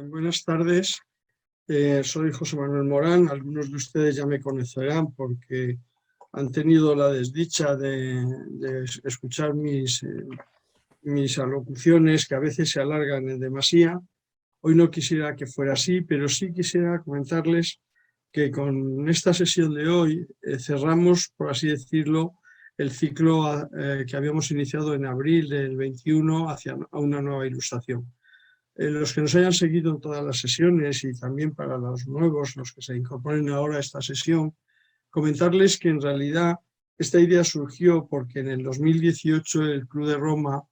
Buenas tardes. Soy José Manuel Morán. Algunos de ustedes ya me conocerán porque han tenido la desdicha de escuchar mis alocuciones, que a veces se alargan en demasía. Hoy no quisiera que fuera así, pero sí quisiera comentarles que con esta sesión de hoy cerramos, por así decirlo, el ciclo que habíamos iniciado en abril del 21 hacia una nueva ilustración. Los que nos hayan seguido en todas las sesiones y también para los nuevos, los que se incorporen ahora a esta sesión, comentarles que en realidad esta idea surgió porque en el 2018 el Club de Roma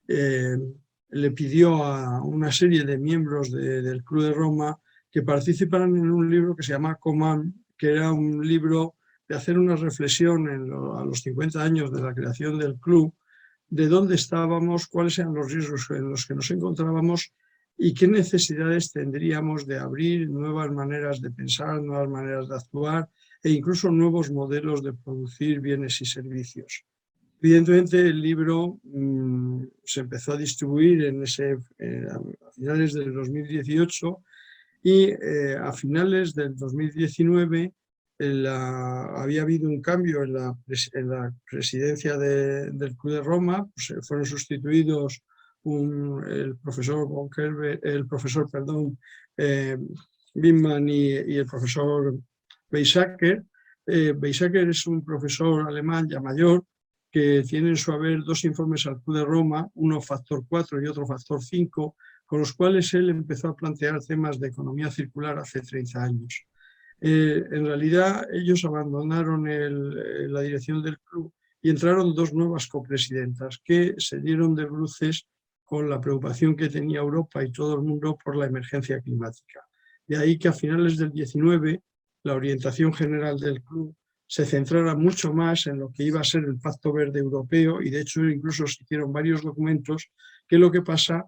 le pidió a una serie de miembros del Club de Roma que participaran en un libro que se llama Coman, que era un libro de hacer una reflexión a los 50 años de la creación del club, de dónde estábamos, cuáles eran los riesgos en los que nos encontrábamos y qué necesidades tendríamos de abrir nuevas maneras de pensar, nuevas maneras de actuar e incluso nuevos modelos de producir bienes y servicios. Evidentemente el libro se empezó a distribuir a finales del 2018 y a finales del 2019 había habido un cambio en la presidencia del Club de Roma, pues, fueron sustituidos el profesor Bittmann y el profesor Weizsäcker. Weizsäcker es un profesor alemán ya mayor que tiene en su haber dos informes al Club de Roma, uno factor 4 y otro factor 5, con los cuales él empezó a plantear temas de economía circular hace 30 años. En realidad ellos abandonaron la dirección del club y entraron dos nuevas copresidentas que se dieron de bruces con la preocupación que tenía Europa y todo el mundo por la emergencia climática. De ahí que a finales del 19 la orientación general del club se centrara mucho más en lo que iba a ser el Pacto Verde Europeo y de hecho incluso se hicieron varios documentos que lo que pasa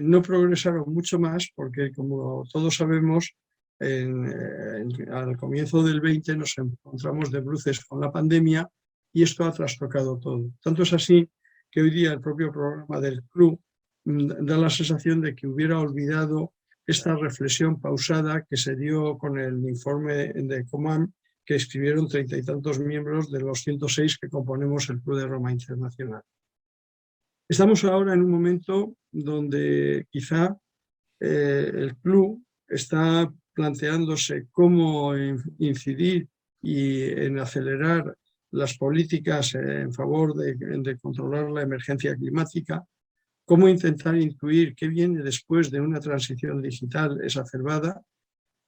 no progresaron mucho más porque, como todos sabemos, al comienzo del 20 nos encontramos de bruces con la pandemia y esto ha trastocado todo. Tanto es así que hoy día el propio programa del club da la sensación de que hubiera olvidado esta reflexión pausada que se dio con el informe de Coman que escribieron 30 y tantos miembros de los 106 que componemos el Club de Roma Internacional. Estamos ahora en un momento donde quizá el club está planteándose cómo incidir y en acelerar las políticas en favor de controlar la emergencia climática, cómo intentar intuir qué viene después de una transición digital exacerbada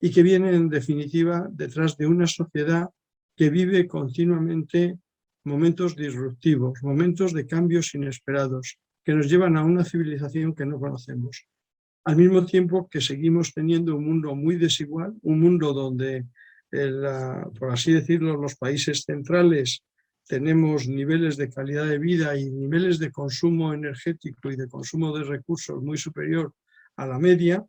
y qué viene en definitiva detrás de una sociedad que vive continuamente momentos disruptivos, momentos de cambios inesperados que nos llevan a una civilización que no conocemos. Al mismo tiempo que seguimos teniendo un mundo muy desigual, un mundo donde, por así decirlo, los países centrales tenemos niveles de calidad de vida y niveles de consumo energético y de consumo de recursos muy superior a la media,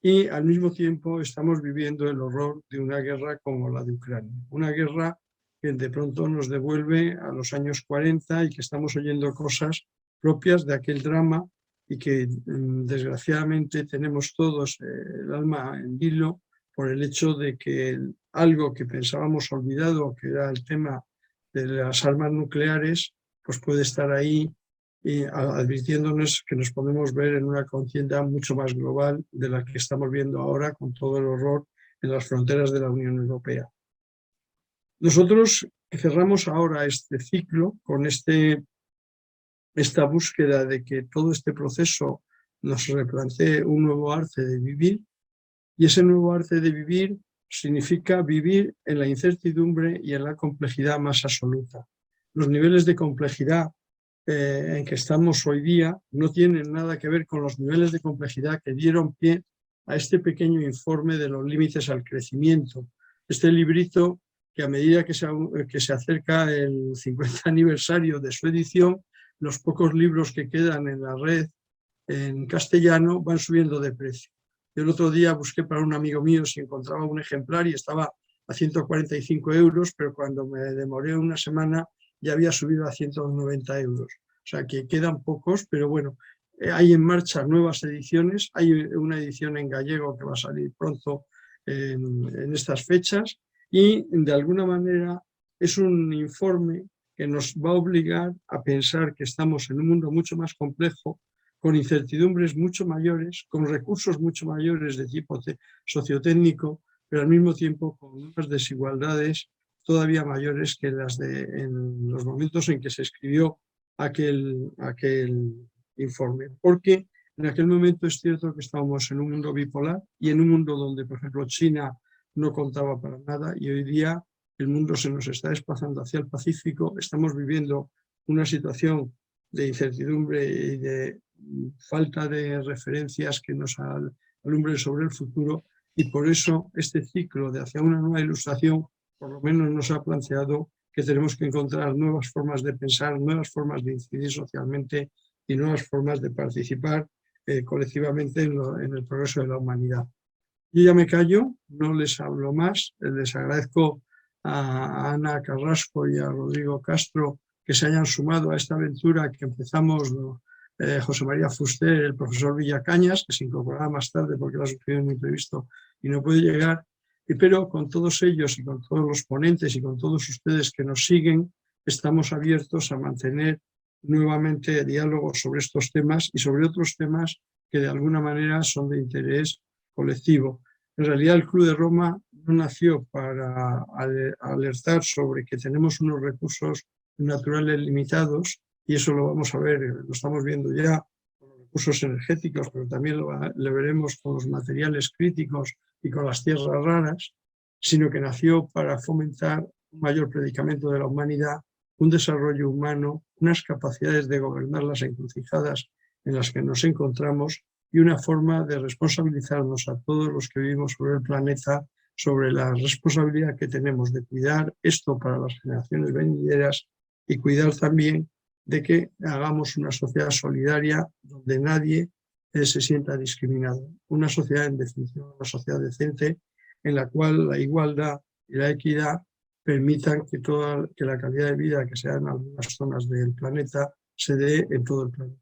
y al mismo tiempo estamos viviendo el horror de una guerra como la de Ucrania. Una guerra que de pronto nos devuelve a los años 40 y que estamos oyendo cosas propias de aquel drama y que desgraciadamente tenemos todos el alma en vilo por el hecho de que algo que pensábamos olvidado, que era el tema de las armas nucleares, pues puede estar ahí y advirtiéndonos que nos podemos ver en una contienda mucho más global de la que estamos viendo ahora con todo el horror en las fronteras de la Unión Europea. Nosotros cerramos ahora este ciclo con esta búsqueda de que todo este proceso nos replantee un nuevo arte de vivir, y ese nuevo arte de vivir significa vivir en la incertidumbre y en la complejidad más absoluta. Los niveles de complejidad en que estamos hoy día no tienen nada que ver con los niveles de complejidad que dieron pie a este pequeño informe de los límites al crecimiento. Este librito que a medida que se acerca el 50 aniversario de su edición, los pocos libros que quedan en la red en castellano van subiendo de precio. El otro día busqué para un amigo mío si encontraba un ejemplar y estaba a 145 euros, pero cuando me demoré una semana ya había subido a 190 euros. O sea que quedan pocos, pero bueno, hay en marcha nuevas ediciones, hay una edición en gallego que va a salir pronto en estas fechas y de alguna manera es un informe que nos va a obligar a pensar que estamos en un mundo mucho más complejo, con incertidumbres mucho mayores, con recursos mucho mayores de tipo sociotécnico, pero al mismo tiempo con unas desigualdades todavía mayores que las de en los momentos en que se escribió aquel informe. Porque en aquel momento es cierto que estábamos en un mundo bipolar y en un mundo donde, por ejemplo, China no contaba para nada y hoy día el mundo se nos está desplazando hacia el Pacífico, estamos viviendo una situación de incertidumbre y de falta de referencias que nos alumbren sobre el futuro y por eso este ciclo de hacia una nueva ilustración por lo menos nos ha planteado que tenemos que encontrar nuevas formas de pensar, nuevas formas de incidir socialmente y nuevas formas de participar colectivamente en el progreso de la humanidad. Yo ya me callo, no les hablo más, les agradezco a Ana Carrasco y a Rodrigo Castro que se hayan sumado a esta aventura que empezamos José María Fuster, el profesor Villacañas, que se incorporará más tarde porque lo ha sufrido un imprevisto y no puede llegar, pero con todos ellos y con todos los ponentes y con todos ustedes que nos siguen, estamos abiertos a mantener nuevamente diálogos sobre estos temas y sobre otros temas que de alguna manera son de interés colectivo. En realidad el Club de Roma no nació para alertar sobre que tenemos unos recursos naturales limitados y eso lo vamos a ver, lo estamos viendo ya con los recursos energéticos, pero también lo veremos con los materiales críticos y con las tierras raras, sino que nació para fomentar un mayor predicamento de la humanidad, un desarrollo humano, unas capacidades de gobernar las encrucijadas en las que nos encontramos y una forma de responsabilizarnos a todos los que vivimos sobre el planeta sobre la responsabilidad que tenemos de cuidar esto para las generaciones venideras y cuidar también de que hagamos una sociedad solidaria donde nadie se sienta discriminado. Una sociedad en definición, una sociedad decente en la cual la igualdad y la equidad permitan que la calidad de vida que se da en algunas zonas del planeta se dé en todo el planeta.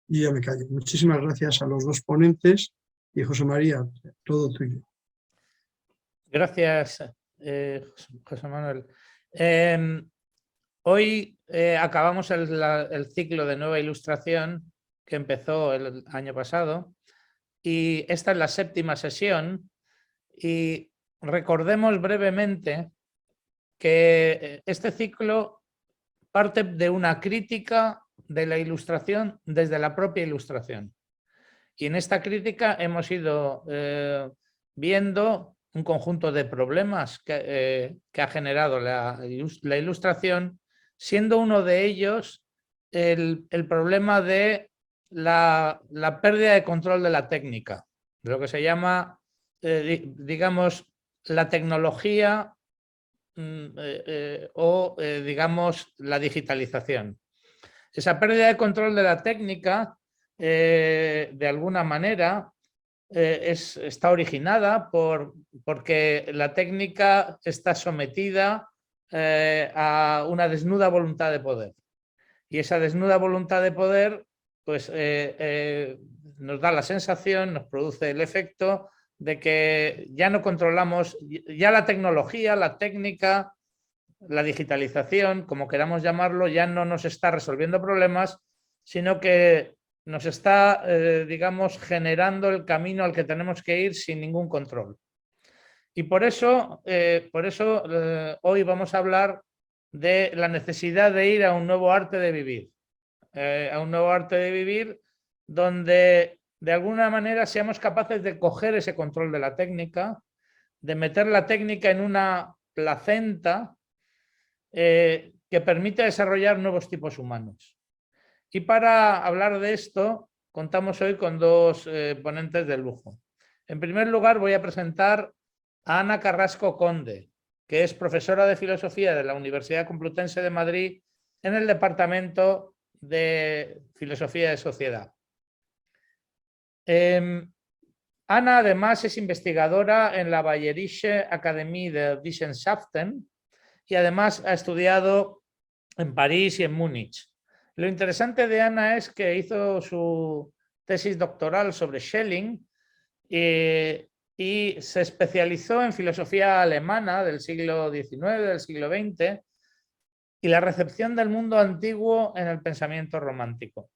Y ya me callo. Muchísimas gracias a los dos ponentes y José María, todo tuyo. Gracias, José Manuel. Hoy acabamos el ciclo de Nueva Ilustración que empezó el año pasado y esta es la 7ª sesión y recordemos brevemente que este ciclo parte de una crítica de la ilustración desde la propia ilustración. Y en esta crítica hemos ido viendo un conjunto de problemas que ha generado la ilustración, siendo uno de ellos el problema de la pérdida de control de la técnica, de lo que se llama, digamos, la tecnología o, digamos, la digitalización. Esa pérdida de control de la técnica, de alguna manera, está originada porque la técnica está sometida a una desnuda voluntad de poder. Y esa desnuda voluntad de poder pues, nos da la sensación, nos produce el efecto de que ya no controlamos, ya la tecnología, la técnica, la digitalización, como queramos llamarlo, ya no nos está resolviendo problemas, sino que nos está, digamos, generando el camino al que tenemos que ir sin ningún control. Y por eso hoy vamos a hablar de la necesidad de ir a un nuevo arte de vivir. A un nuevo arte de vivir donde de alguna manera seamos capaces de coger ese control de la técnica, de meter la técnica en una placenta que permite desarrollar nuevos tipos humanos. Y para hablar de esto, contamos hoy con dos ponentes de lujo. En primer lugar, voy a presentar a Ana Carrasco Conde, que es profesora de Filosofía de la Universidad Complutense de Madrid en el Departamento de Filosofía de Sociedad. Ana, además, es investigadora en la Bayerische Akademie der Wissenschaften y además ha estudiado en París y en Múnich. Lo interesante de Ana es que hizo su tesis doctoral sobre Schelling y se especializó en filosofía alemana del siglo XIX, del siglo XX y la recepción del mundo antiguo en el pensamiento romántico.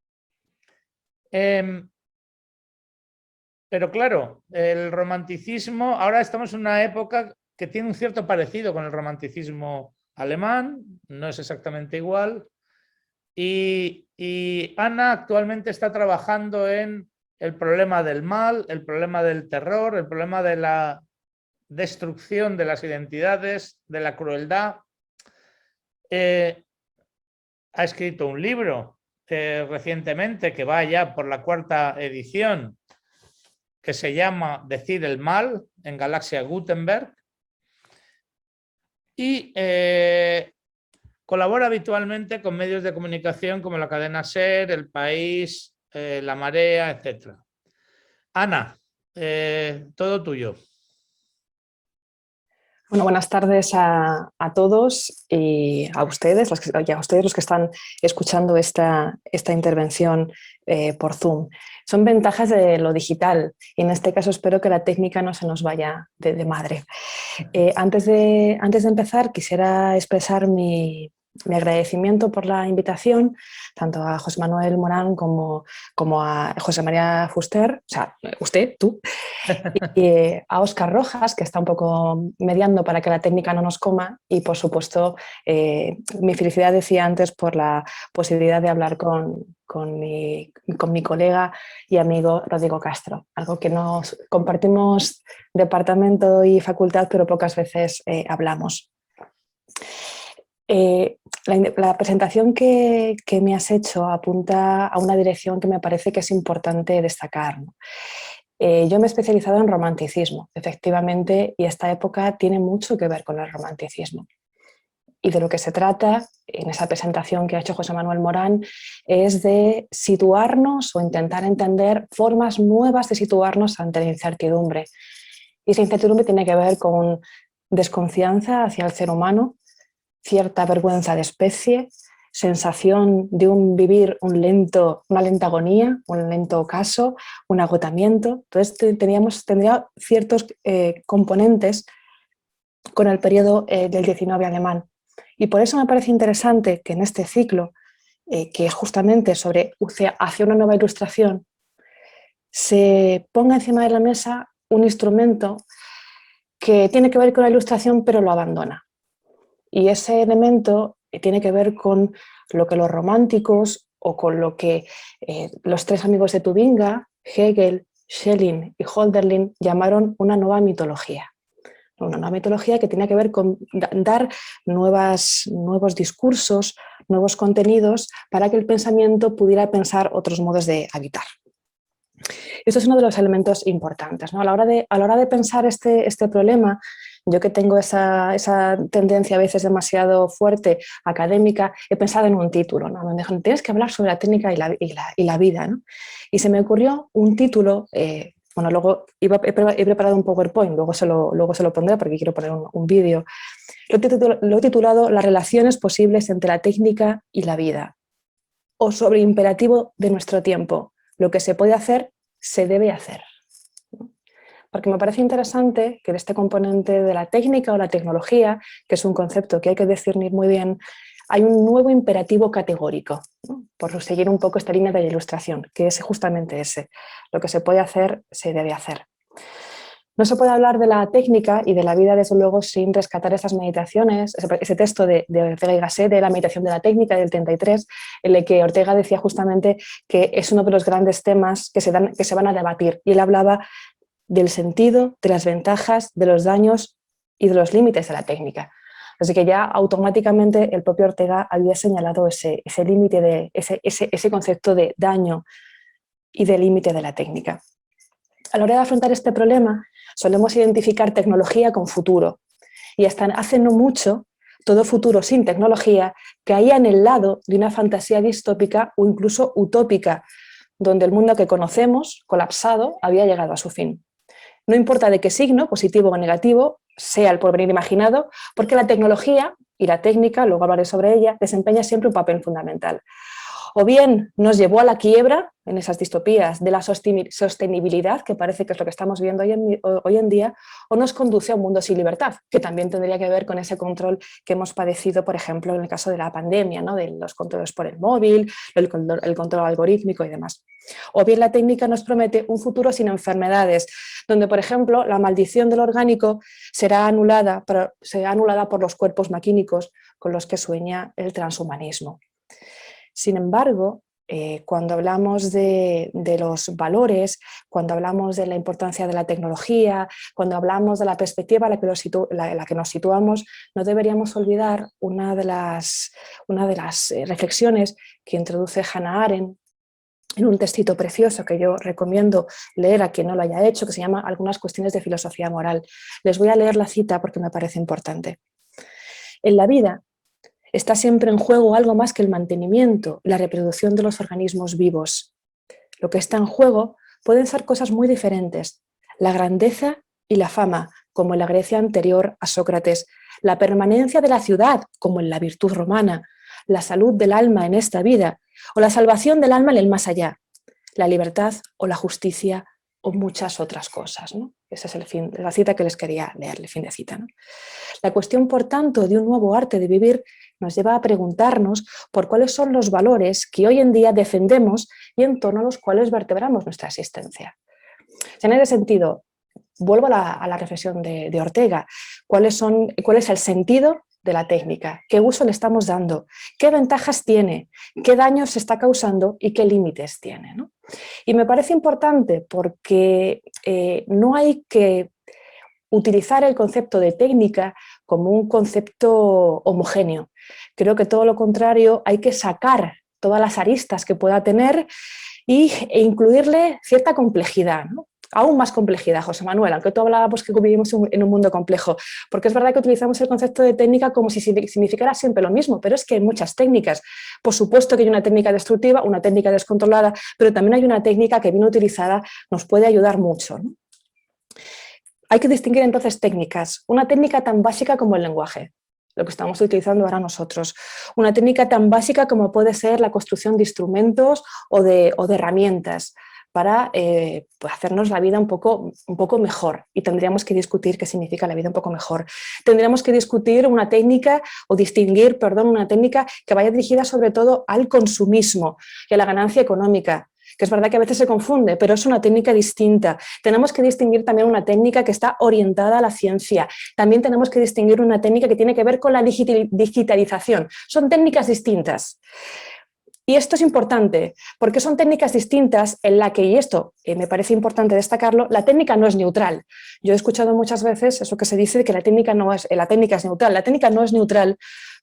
Pero claro, el romanticismo, ahora estamos en una época que tiene un cierto parecido con el romanticismo alemán, no es exactamente igual, y Ana actualmente está trabajando en el problema del mal, el problema del terror, el problema de la destrucción de las identidades, de la crueldad. Ha escrito un libro recientemente que va ya por la 4ª edición, que se llama Decir el mal en Galaxia Gutenberg, y colabora habitualmente con medios de comunicación como la cadena SER, El País, La Marea, etc. Ana, todo tuyo. Bueno, buenas tardes a todos y a ustedes, los que están escuchando esta intervención por Zoom. Son ventajas de lo digital y en este caso espero que la técnica no se nos vaya de madre. Antes de empezar quisiera expresar mi agradecimiento por la invitación, tanto a José Manuel Morán como a José María Fuster, o sea, usted, tú, y a Óscar Rojas, que está un poco mediando para que la técnica no nos coma, y por supuesto mi felicidad, decía antes, por la posibilidad de hablar con mi colega y amigo Rodrigo Castro, algo que nos compartimos departamento y facultad, pero pocas veces hablamos. La presentación que me has hecho apunta a una dirección que me parece que es importante destacar, ¿no? Yo me he especializado en romanticismo, efectivamente, y esta época tiene mucho que ver con el romanticismo. Y de lo que se trata, en esa presentación que ha hecho José Manuel Morán, es de situarnos o intentar entender formas nuevas de situarnos ante la incertidumbre. Y esa incertidumbre tiene que ver con desconfianza hacia el ser humano, cierta vergüenza de especie, sensación de vivir una lenta agonía, un lento ocaso, un agotamiento. Entonces tendría ciertos componentes con el periodo del XIX alemán. Y por eso me parece interesante que en este ciclo, que es justamente hacia una nueva ilustración, se ponga encima de la mesa un instrumento que tiene que ver con la ilustración pero lo abandona. Y ese elemento tiene que ver con lo que los románticos o con lo que los 3 amigos de Tubinga, Hegel, Schelling y Hölderlin llamaron una nueva mitología. Una nueva mitología que tiene que ver con dar nuevos discursos, nuevos contenidos para que el pensamiento pudiera pensar otros modos de habitar. Esto es uno de los elementos importantes, ¿no? A la hora de pensar este problema, yo que tengo esa tendencia a veces demasiado fuerte, académica, he pensado en un título, ¿no? Me dijeron, tienes que hablar sobre la técnica y la vida, ¿no? Y se me ocurrió un título, bueno, luego he preparado un PowerPoint, luego se lo pondré porque quiero poner un vídeo. Lo he titulado Las relaciones posibles entre la técnica y la vida, o sobre el imperativo de nuestro tiempo. Lo que se puede hacer, se debe hacer. Porque me parece interesante que en este componente de la técnica o la tecnología, que es un concepto que hay que discernir muy bien, hay un nuevo imperativo categórico, ¿no? Por seguir un poco esta línea de la ilustración, que es justamente ese. Lo que se puede hacer, se debe hacer. No se puede hablar de la técnica y de la vida, desde luego, sin rescatar esas meditaciones, ese texto de Ortega y Gasset, de la meditación de la técnica del 33, en el que Ortega decía justamente que es uno de los grandes temas que se van a debatir. Y él hablaba del sentido, de las ventajas, de los daños y de los límites de la técnica. Así que ya automáticamente el propio Ortega había señalado ese límite, ese concepto de daño y de límite de la técnica. A la hora de afrontar este problema, solemos identificar tecnología con futuro. Y hasta hace no mucho, todo futuro sin tecnología caía en el lado de una fantasía distópica o incluso utópica, donde el mundo que conocemos, colapsado, había llegado a su fin. No importa de qué signo, positivo o negativo, sea el porvenir imaginado, porque la tecnología y la técnica, luego hablaré sobre ella, desempeña siempre un papel fundamental. O bien nos llevó a la quiebra, en esas distopías, de la sostenibilidad, que parece que es lo que estamos viendo hoy en día, o nos conduce a un mundo sin libertad, que también tendría que ver con ese control que hemos padecido, por ejemplo, en el caso de la pandemia, ¿no? De los controles por el móvil, el control algorítmico y demás. O bien la técnica nos promete un futuro sin enfermedades, donde, por ejemplo, la maldición del orgánico será anulada por los cuerpos maquínicos con los que sueña el transhumanismo. Sin embargo, cuando hablamos de los valores, cuando hablamos de la importancia de la tecnología, cuando hablamos de la perspectiva en la que nos situamos, no deberíamos olvidar una de las reflexiones que introduce Hannah Arendt en un textito precioso que yo recomiendo leer a quien no lo haya hecho, que se llama Algunas cuestiones de filosofía moral. Les voy a leer la cita porque me parece importante. En la vida está siempre en juego algo más que el mantenimiento y la reproducción de los organismos vivos. Lo que está en juego pueden ser cosas muy diferentes: la grandeza y la fama, como en la Grecia anterior a Sócrates, la permanencia de la ciudad, como en la virtud romana, la salud del alma en esta vida, o la salvación del alma en el más allá, la libertad o la justicia o muchas otras cosas, ¿no? Ese es el fin, la cita que les quería leer, el fin de cita, ¿no? La cuestión, por tanto, de un nuevo arte de vivir nos lleva a preguntarnos por cuáles son los valores que hoy en día defendemos y en torno a los cuales vertebramos nuestra existencia. En ese sentido, vuelvo a la reflexión de Ortega. ¿Cuál es el sentido de la técnica? ¿Qué uso le estamos dando? ¿Qué ventajas tiene? ¿Qué daños se está causando y qué límites tiene, ¿no? Y me parece importante porque no hay que utilizar el concepto de técnica como un concepto homogéneo. Creo que todo lo contrario, hay que sacar todas las aristas que pueda tener e incluirle cierta complejidad, ¿no? Aún más complejidad, José Manuel, aunque tú hablabas que vivimos en un mundo complejo, porque es verdad que utilizamos el concepto de técnica como si significara siempre lo mismo, pero es que hay muchas técnicas. Por supuesto que hay una técnica destructiva, una técnica descontrolada, pero también hay una técnica que bien utilizada nos puede ayudar mucho, ¿no? Hay que distinguir entonces técnicas. Una técnica tan básica como el lenguaje, lo que estamos utilizando ahora nosotros. Una técnica tan básica como puede ser la construcción de instrumentos o de herramientas para hacernos la vida un poco mejor, y tendríamos que discutir qué significa la vida un poco mejor. Tendríamos que discutir una técnica o distinguir, perdón, una técnica que vaya dirigida sobre todo al consumismo y a la ganancia económica, que es verdad que a veces se confunde, pero es una técnica distinta. Tenemos que distinguir también una técnica que está orientada a la ciencia. También tenemos que distinguir una técnica que tiene que ver con la digitalización. Son técnicas distintas. Y esto es importante, porque son técnicas distintas en la que, y esto me parece importante destacarlo, la técnica no es neutral. Yo he escuchado muchas veces eso que se dice, que la técnica es neutral. La técnica no es neutral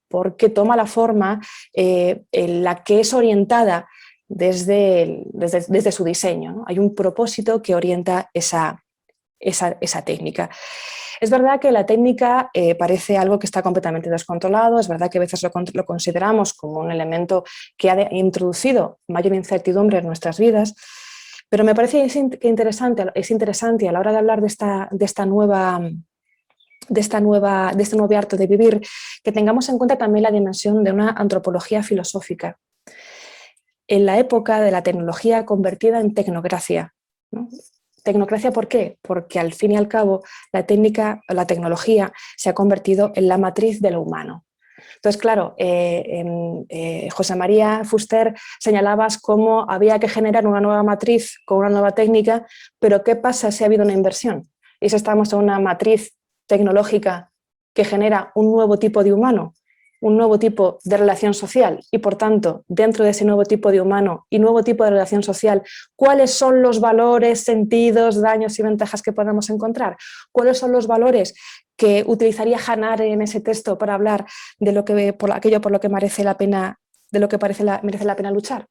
porque toma la forma en la que es orientada desde su diseño, ¿no? Hay un propósito que orienta esa técnica. Es verdad que la técnica parece algo que está completamente descontrolado, es verdad que a veces lo consideramos como un elemento que ha introducido mayor incertidumbre en nuestras vidas, pero me parece es interesante a la hora de hablar de este nuevo arte de vivir, que tengamos en cuenta también la dimensión de una antropología filosófica. En la época de la tecnología convertida en tecnocracia, ¿no? ¿Tecnocracia por qué? Porque al fin y al cabo la tecnología se ha convertido en la matriz de lo humano. Entonces, claro, José María Fuster señalabas cómo había que generar una nueva matriz con una nueva técnica, pero ¿qué pasa si ha habido una inversión? Y si estamos en una matriz tecnológica que genera un nuevo tipo de humano, un nuevo tipo de relación social, y por tanto, dentro de ese nuevo tipo de humano y nuevo tipo de relación social, ¿cuáles son los valores, sentidos, daños y ventajas que podemos encontrar? ¿Cuáles son los valores que utilizaría Hannah Arendt en ese texto para hablar de aquello por lo que merece la pena luchar?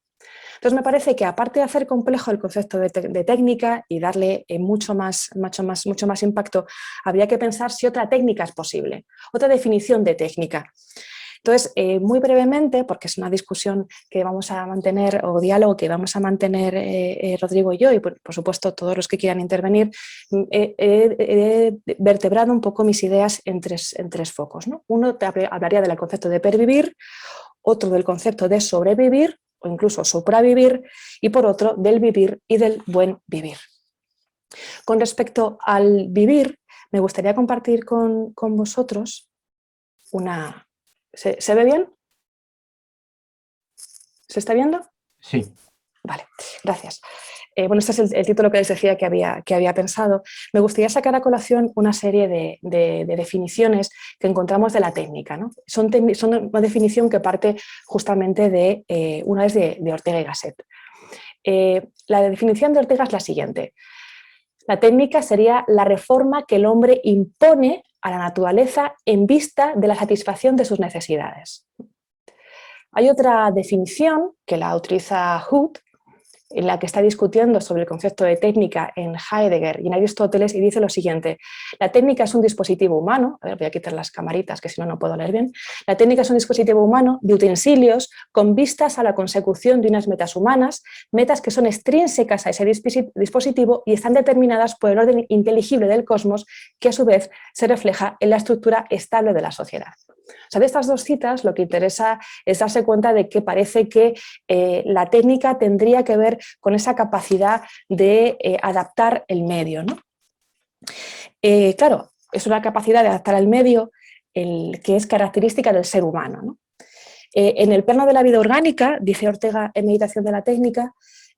Entonces me parece que, aparte de hacer complejo el concepto de técnica y darle mucho más impacto, habría que pensar si otra técnica es posible, otra definición de técnica. Entonces, muy brevemente, porque es una discusión que vamos a mantener, o diálogo que vamos a mantener Rodrigo y yo, y por supuesto todos los que quieran intervenir, he vertebrado un poco mis ideas en tres focos, ¿no? Uno hablaría del concepto de pervivir, otro del concepto de sobrevivir, o incluso supravivir, y por otro, del vivir y del buen vivir. Con respecto al vivir, me gustaría compartir con vosotros una... ¿Se ve bien? ¿Se está viendo? Sí. Vale, gracias. Bueno, este es el título que les decía que había pensado. Me gustaría sacar a colación una serie de definiciones que encontramos de la técnica, ¿no? Son una definición que parte justamente de una vez de Ortega y Gasset. La definición de Ortega es la siguiente. La técnica sería la reforma que el hombre impone a la naturaleza en vista de la satisfacción de sus necesidades. Hay otra definición que la utiliza Hood, en la que está discutiendo sobre el concepto de técnica en Heidegger y en Aristóteles, y dice lo siguiente: la técnica es un dispositivo humano, a ver, voy a quitar las camaritas que si no, no puedo leer bien, la técnica es un dispositivo humano de utensilios con vistas a la consecución de unas metas humanas, metas que son extrínsecas a ese dispositivo y están determinadas por el orden inteligible del cosmos, que a su vez se refleja en la estructura estable de la sociedad. O sea, de estas dos citas lo que interesa es darse cuenta de que parece que la técnica tendría que ver con esa capacidad de adaptar el medio, ¿no? Claro, es una capacidad de adaptar al medio que es característica del ser humano, ¿no? En el plano de la vida orgánica, dice Ortega en Meditación de la Técnica,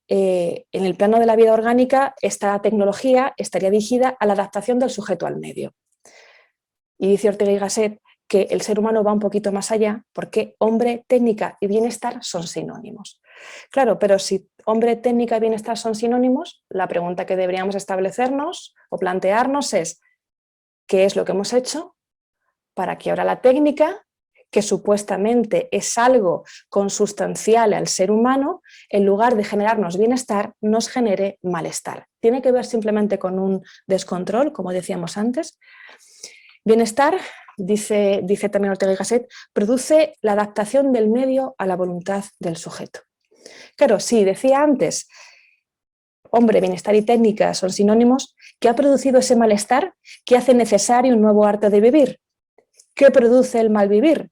en el plano de la vida orgánica esta tecnología estaría dirigida a la adaptación del sujeto al medio. Y dice Ortega y Gasset que el ser humano va un poquito más allá porque hombre, técnica y bienestar son sinónimos. Claro, pero si hombre, técnica y bienestar son sinónimos, la pregunta que deberíamos establecernos o plantearnos es ¿qué es lo que hemos hecho para que ahora la técnica, que supuestamente es algo consustancial al ser humano, en lugar de generarnos bienestar, nos genere malestar? ¿Tiene que ver simplemente con un descontrol, como decíamos antes? Bienestar, dice también Ortega y Gasset, produce la adaptación del medio a la voluntad del sujeto. Claro, sí, decía antes, hombre, bienestar y técnica son sinónimos. ¿Qué ha producido ese malestar? ¿Qué hace necesario un nuevo arte de vivir? ¿Qué produce el malvivir?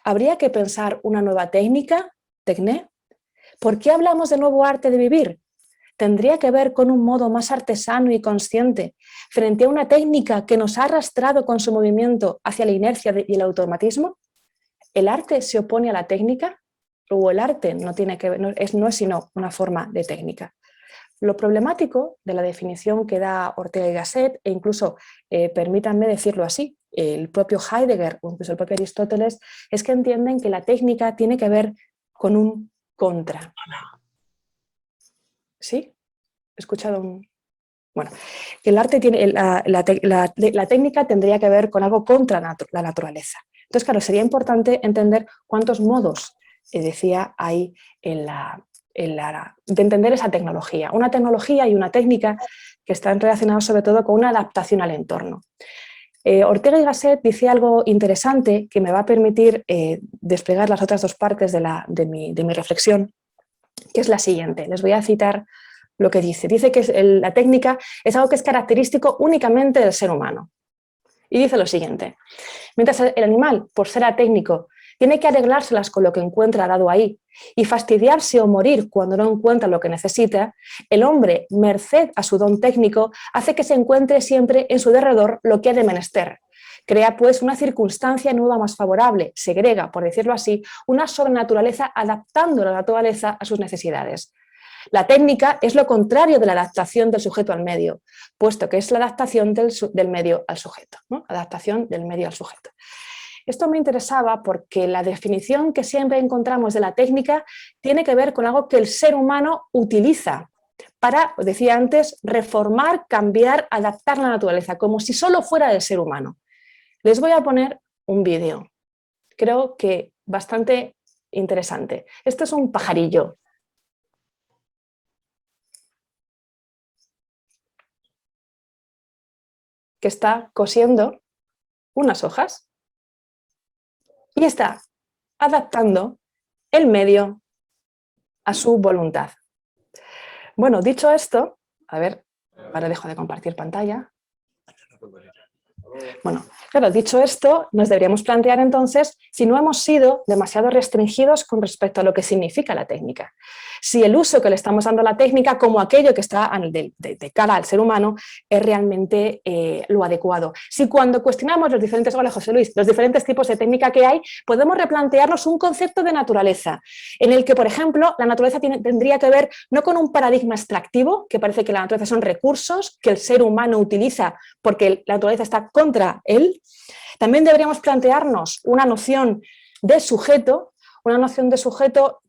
¿Habría que pensar una nueva técnica? ¿Tecné? ¿Por qué hablamos de nuevo arte de vivir? ¿Tendría que ver con un modo más artesano y consciente frente a una técnica que nos ha arrastrado con su movimiento hacia la inercia y el automatismo? ¿El arte se opone a la técnica? ¿O el arte no es sino una forma de técnica? Lo problemático de la definición que da Ortega y Gasset, e incluso, permítanme decirlo así, el propio Heidegger o incluso el propio Aristóteles, es que entienden que la técnica tiene que ver con un contra. ¿Sí? ¿He escuchado un...? Bueno, que el arte tiene, la técnica tendría que ver con algo contra la naturaleza. Entonces, claro, sería importante entender cuántos modos, decía, hay de entender esa tecnología. Una tecnología y una técnica que están relacionadas sobre todo con una adaptación al entorno. Ortega y Gasset dice algo interesante que me va a permitir desplegar las otras dos partes de mi reflexión, que es la siguiente. Les voy a citar lo que dice. Dice que la técnica es algo que es característico únicamente del ser humano. Y dice lo siguiente: mientras el animal, por ser atécnico, tiene que arreglárselas con lo que encuentra dado ahí y fastidiarse o morir cuando no encuentra lo que necesita, el hombre, merced a su don técnico, hace que se encuentre siempre en su derredor lo que ha de menester. Crea, pues, una circunstancia nueva más favorable, segrega, por decirlo así, una sobrenaturaleza adaptando la naturaleza a sus necesidades. La técnica es lo contrario de la adaptación del sujeto al medio, puesto que es la adaptación del medio al sujeto, ¿no? Adaptación del medio al sujeto. Esto me interesaba porque la definición que siempre encontramos de la técnica tiene que ver con algo que el ser humano utiliza para, decía antes, reformar, cambiar, adaptar la naturaleza, como si solo fuera del ser humano. Les voy a poner un vídeo, creo que bastante interesante. Esto es un pajarillo. Que está cosiendo unas hojas y está adaptando el medio a su voluntad. Bueno, dicho esto, a ver, ahora dejo de compartir pantalla. Bueno, claro, dicho esto, nos deberíamos plantear entonces si no hemos sido demasiado restringidos con respecto a lo que significa la técnica. Si el uso que le estamos dando a la técnica como aquello que está de cara al ser humano es realmente lo adecuado. Si cuando cuestionamos los diferentes, hola José Luis, los diferentes tipos de técnica que hay, podemos replantearnos un concepto de naturaleza, en el que, por ejemplo, la naturaleza tendría que ver no con un paradigma extractivo, que parece que la naturaleza son recursos que el ser humano utiliza porque la naturaleza está contra él. También deberíamos plantearnos una noción de sujeto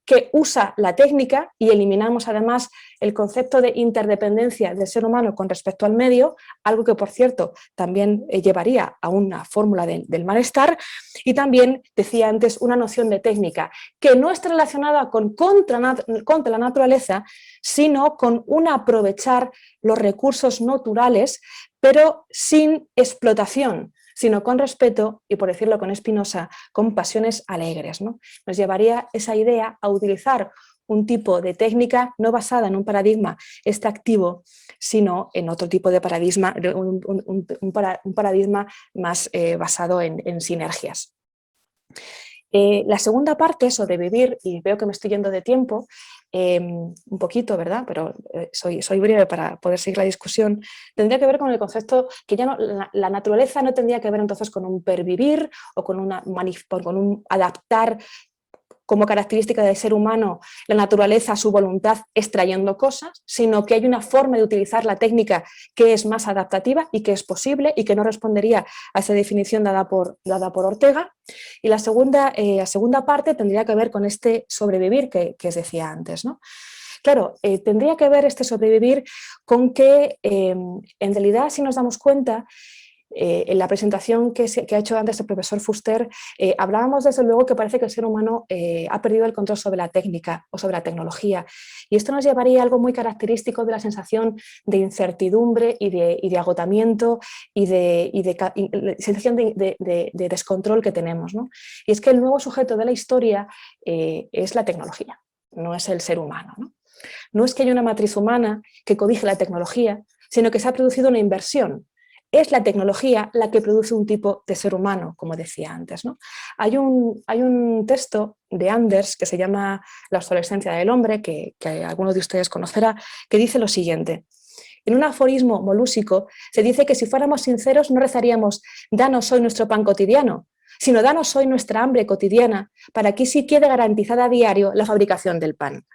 que usa la técnica, y eliminamos además el concepto de interdependencia del ser humano con respecto al medio, algo que, por cierto, también llevaría a una fórmula del malestar. Y también, decía antes, una noción de técnica que no está relacionada con contra la naturaleza, sino con un aprovechar los recursos naturales, pero sin explotación, sino con respeto y, por decirlo con Spinoza, con pasiones alegres, ¿no? Nos llevaría esa idea a utilizar un tipo de técnica no basada en un paradigma extractivo, sino en otro tipo de paradigma, un paradigma más basado en sinergias. La segunda parte, sobrevivir, y veo que me estoy yendo de tiempo, un poquito, ¿verdad? Pero soy breve para poder seguir la discusión, tendría que ver con el concepto que ya no, la naturaleza no tendría que ver entonces con un pervivir o con un adaptar como característica del ser humano la naturaleza a su voluntad extrayendo cosas, sino que hay una forma de utilizar la técnica que es más adaptativa y que es posible y que no respondería a esa definición dada por Ortega. Y la segunda parte tendría que ver con este sobrevivir que os decía antes, ¿no? Claro, tendría que ver este sobrevivir con que en realidad, si nos damos cuenta, en la presentación que ha hecho antes el profesor Fuster, hablábamos desde luego que parece que el ser humano ha perdido el control sobre la técnica o sobre la tecnología, y esto nos llevaría a algo muy característico de la sensación de incertidumbre y de agotamiento y de sensación de descontrol que tenemos, ¿no? Y es que el nuevo sujeto de la historia es la tecnología, no es el ser humano, ¿no? No es que haya una matriz humana que codije la tecnología, sino que se ha producido una inversión. Es la tecnología la que produce un tipo de ser humano, como decía antes, ¿no? Hay un texto de Anders que se llama La obsolescencia del hombre, que alguno de ustedes conocerá, que dice lo siguiente. En un aforismo molúsico se dice que si fuéramos sinceros no rezaríamos «danos hoy nuestro pan cotidiano», sino «danos hoy nuestra hambre cotidiana, para que sí quede garantizada a diario la fabricación del pan».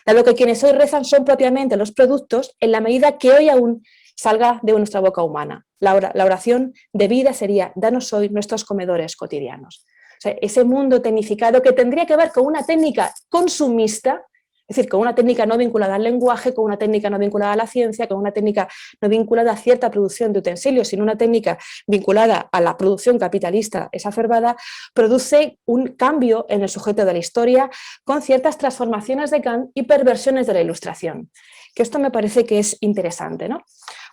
Dado que quienes hoy rezan son propiamente los productos, en la medida que hoy aún salga de nuestra boca humana. La oración de vida sería «danos hoy nuestros comedores cotidianos». O sea, ese mundo tecnificado que tendría que ver con una técnica consumista, es decir, con una técnica no vinculada al lenguaje, con una técnica no vinculada a la ciencia, con una técnica no vinculada a cierta producción de utensilios, sino una técnica vinculada a la producción capitalista exacerbada, produce un cambio en el sujeto de la historia con ciertas transformaciones de Kant y perversiones de la Ilustración. Que esto me parece que es interesante, ¿no?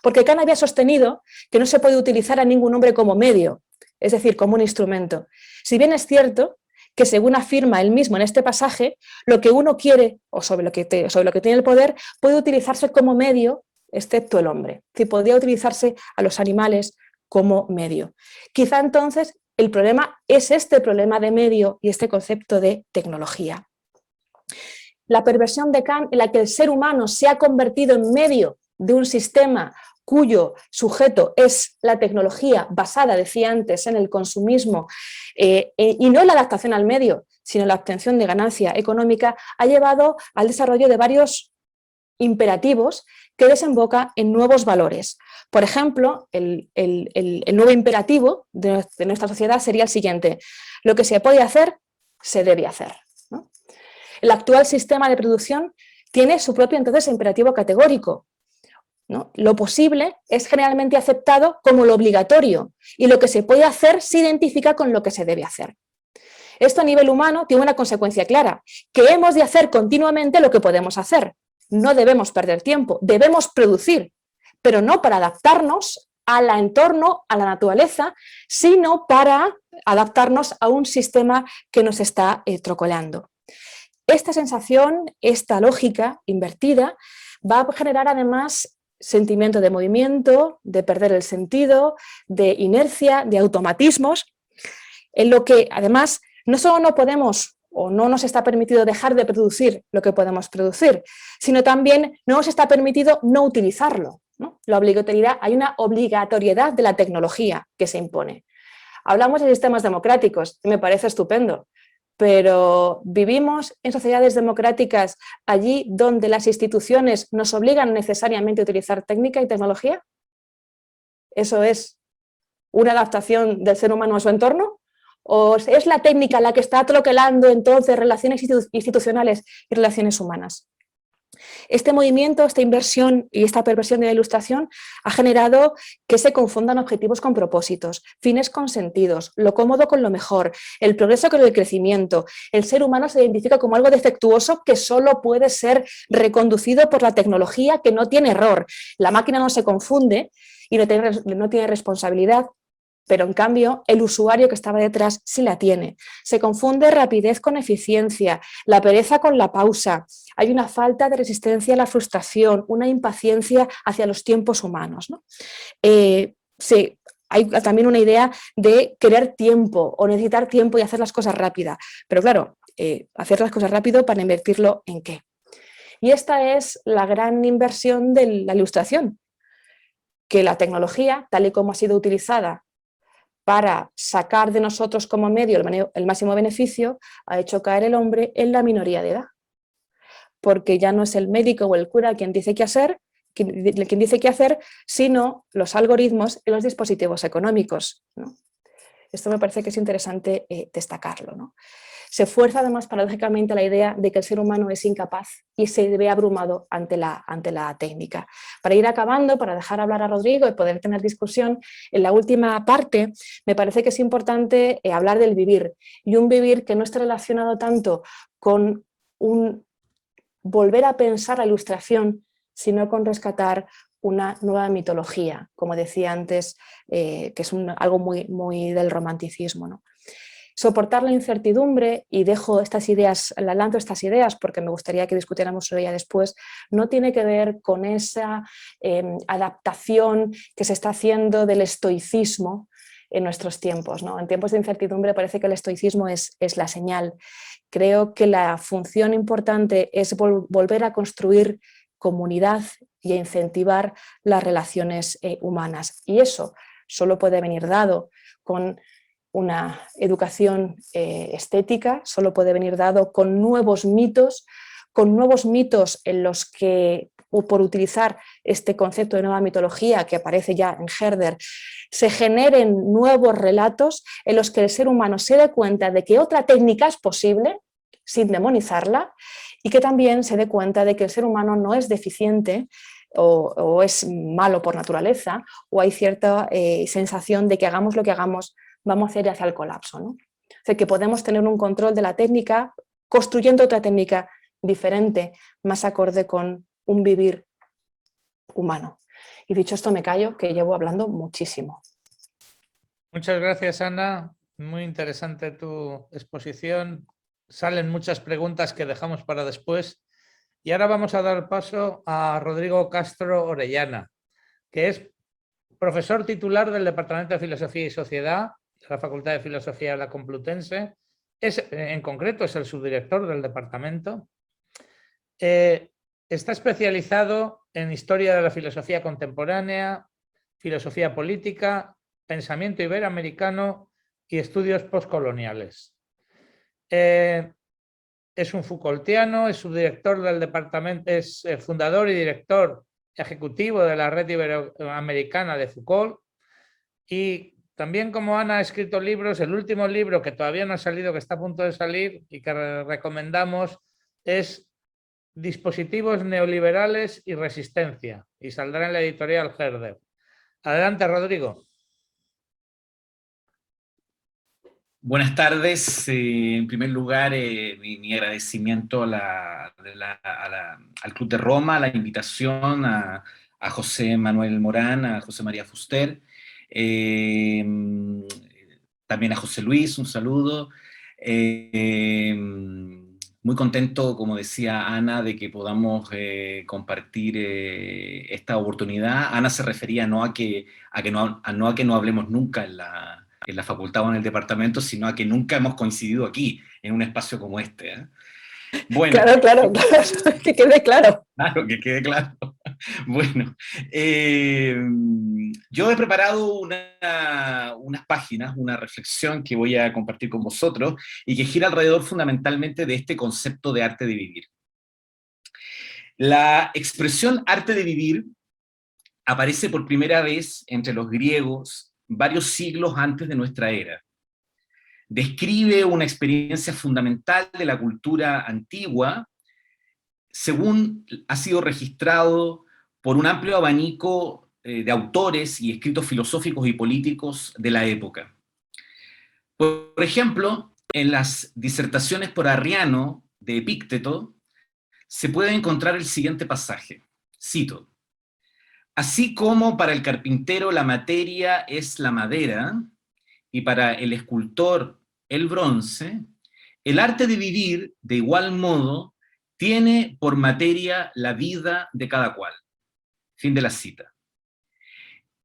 Porque Kant había sostenido que no se puede utilizar a ningún hombre como medio, es decir, como un instrumento. Si bien es cierto que, según afirma él mismo en este pasaje, lo que uno quiere o sobre lo que tiene el poder puede utilizarse como medio, excepto el hombre, que podría utilizarse a los animales como medio. Quizá entonces el problema es este problema de medio y este concepto de tecnología. La perversión de Kant, en la que el ser humano se ha convertido en medio de un sistema cuyo sujeto es la tecnología basada, decía antes, en el consumismo y no en la adaptación al medio, sino en la obtención de ganancia económica, ha llevado al desarrollo de varios imperativos que desemboca en nuevos valores. Por ejemplo, el nuevo imperativo de nuestra sociedad sería el siguiente: lo que se puede hacer, se debe hacer, ¿no? El actual sistema de producción tiene su propio entonces imperativo categórico, ¿no? Lo posible es generalmente aceptado como lo obligatorio y lo que se puede hacer se identifica con lo que se debe hacer. Esto a nivel humano tiene una consecuencia clara, que hemos de hacer continuamente lo que podemos hacer. No debemos perder tiempo, debemos producir, pero no para adaptarnos al entorno, a la naturaleza, sino para adaptarnos a un sistema que nos está trocolando. Esta sensación, esta lógica invertida, va a generar además sentimiento de movimiento, de perder el sentido, de inercia, de automatismos, en lo que además no solo no podemos o no nos está permitido dejar de producir lo que podemos producir, sino también no nos está permitido no utilizarlo, ¿no? La obligatoriedad, hay una obligatoriedad de la tecnología que se impone. Hablamos de sistemas democráticos, y me parece estupendo, pero ¿vivimos en sociedades democráticas allí donde las instituciones nos obligan necesariamente a utilizar técnica y tecnología? ¿Eso es una adaptación del ser humano a su entorno? ¿O es la técnica la que está troquelando entonces relaciones institucionales y relaciones humanas? Este movimiento, esta inversión y esta perversión de la ilustración ha generado que se confundan objetivos con propósitos, fines con sentidos, lo cómodo con lo mejor, el progreso con el crecimiento. El ser humano se identifica como algo defectuoso que solo puede ser reconducido por la tecnología, que no tiene error. La máquina no se confunde y no tiene responsabilidad, pero en cambio el usuario que estaba detrás sí la tiene. Se confunde rapidez con eficiencia, la pereza con la pausa. Hay una falta de resistencia a la frustración, una impaciencia hacia los tiempos humanos, ¿no? Sí, hay también una idea de querer tiempo o necesitar tiempo y hacer las cosas rápidas. Pero claro, hacer las cosas rápido para invertirlo ¿en qué? Y esta es la gran inversión de la ilustración, que la tecnología, tal y como ha sido utilizada para sacar de nosotros como medio el máximo beneficio, ha hecho caer el hombre en la minoría de edad. Porque ya no es el médico o el cura quien dice qué hacer, sino los algoritmos y los dispositivos económicos, ¿no? Esto me parece que es interesante destacarlo, ¿no? Se fuerza además paradójicamente la idea de que el ser humano es incapaz y se ve abrumado ante la técnica. Para ir acabando, para dejar hablar a Rodrigo y poder tener discusión, en la última parte me parece que es importante hablar del vivir, y un vivir que no esté relacionado tanto con un volver a pensar la ilustración, sino con rescatar una nueva mitología, como decía antes, que es algo muy del romanticismo, ¿no? Soportar la incertidumbre, y lanzo estas ideas porque me gustaría que discutiéramos sobre ella después, no tiene que ver con esa adaptación que se está haciendo del estoicismo en nuestros tiempos, ¿no? En tiempos de incertidumbre parece que el estoicismo es la señal. Creo que la función importante es volver a construir comunidad y a incentivar las relaciones humanas. Y eso solo puede venir dado con una educación estética, solo puede venir dado con nuevos mitos en los que, por utilizar este concepto de nueva mitología que aparece ya en Herder, se generen nuevos relatos en los que el ser humano se dé cuenta de que otra técnica es posible sin demonizarla, y que también se dé cuenta de que el ser humano no es deficiente o es malo por naturaleza, o hay cierta sensación de que hagamos lo que hagamos, vamos a ir hacia el colapso, ¿no? O sea, que podemos tener un control de la técnica construyendo otra técnica diferente, más acorde con un vivir humano. Y dicho esto me callo, que llevo hablando muchísimo. Muchas gracias, Ana. Muy interesante tu exposición. Salen muchas preguntas que dejamos para después. Y ahora vamos a dar paso a Rodrigo Castro Orellana, que es profesor titular del Departamento de Filosofía y Sociedad de la Facultad de Filosofía de la Complutense. En concreto, es el subdirector del departamento. Está especializado en historia de la filosofía contemporánea, filosofía política, pensamiento iberoamericano y estudios postcoloniales. Es un Foucaultiano, es subdirector del departamento, es fundador y director ejecutivo de la Red Iberoamericana de Foucault, y también, como Ana, ha escrito libros. El último libro, que todavía no ha salido, que está a punto de salir y que recomendamos, es Dispositivos neoliberales y resistencia, y saldrá en la editorial Herder. Adelante, Rodrigo. Buenas tardes. En primer lugar, mi agradecimiento al Club de Roma, la invitación a José Manuel Morán, a José María Fuster, también a José Luis, un saludo. Muy contento, como decía Ana, de que podamos compartir esta oportunidad. Ana se refería no a que no hablemos nunca en la facultad o en el departamento, sino a que nunca hemos coincidido aquí, en un espacio como este, ¿eh? Bueno. Claro, que quede claro. Claro, que quede claro. Bueno, yo he preparado unas páginas, una reflexión que voy a compartir con vosotros y que gira alrededor fundamentalmente de este concepto de arte de vivir. La expresión arte de vivir aparece por primera vez entre los griegos varios siglos antes de nuestra era. Describe una experiencia fundamental de la cultura antigua, según ha sido registrado por un amplio abanico de autores y escritos filosóficos y políticos de la época. Por ejemplo, en las disertaciones por Arriano de Epícteto se puede encontrar el siguiente pasaje, cito: «Así como para el carpintero la materia es la madera, y para el escultor el bronce, el arte de vivir, de igual modo, tiene por materia la vida de cada cual». Fin de la cita.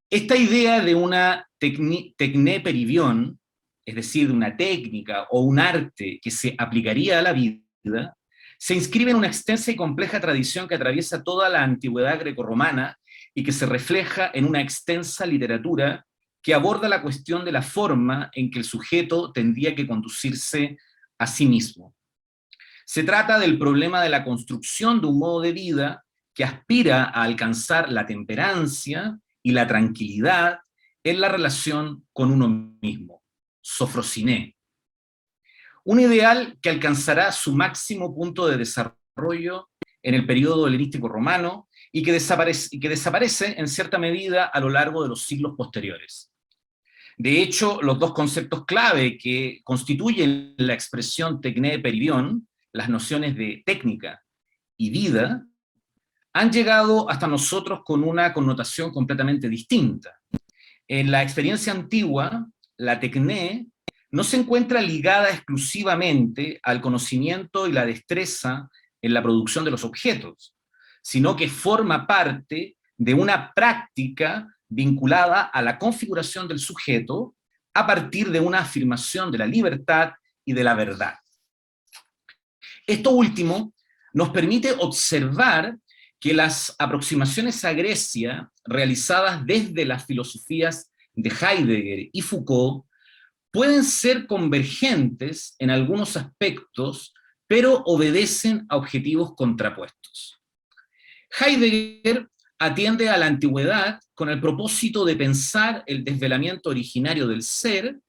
Esta idea de una tecné peribión, es decir, de una técnica o un arte que se aplicaría a la vida, se inscribe en una extensa y compleja tradición que atraviesa toda la antigüedad grecorromana y que se refleja en una extensa literatura que aborda la cuestión de la forma en que el sujeto tendría que conducirse a sí mismo. Se trata del problema de la construcción de un modo de vida que aspira a alcanzar la temperancia y la tranquilidad en la relación con uno mismo, sofrosiné. Un ideal que alcanzará su máximo punto de desarrollo en el periodo helenístico romano y que desaparece en cierta medida a lo largo de los siglos posteriores. De hecho, los dos conceptos clave que constituyen la expresión tecné peribión, las nociones de técnica y vida, han llegado hasta nosotros con una connotación completamente distinta. En la experiencia antigua, la tecné no se encuentra ligada exclusivamente al conocimiento y la destreza en la producción de los objetos, sino que forma parte de una práctica vinculada a la configuración del sujeto a partir de una afirmación de la libertad y de la verdad. Esto último nos permite observar que las aproximaciones a Grecia realizadas desde las filosofías de Heidegger y Foucault pueden ser convergentes en algunos aspectos, pero obedecen a objetivos contrapuestos. Heidegger atiende a la antigüedad con el propósito de pensar el desvelamiento originario del ser,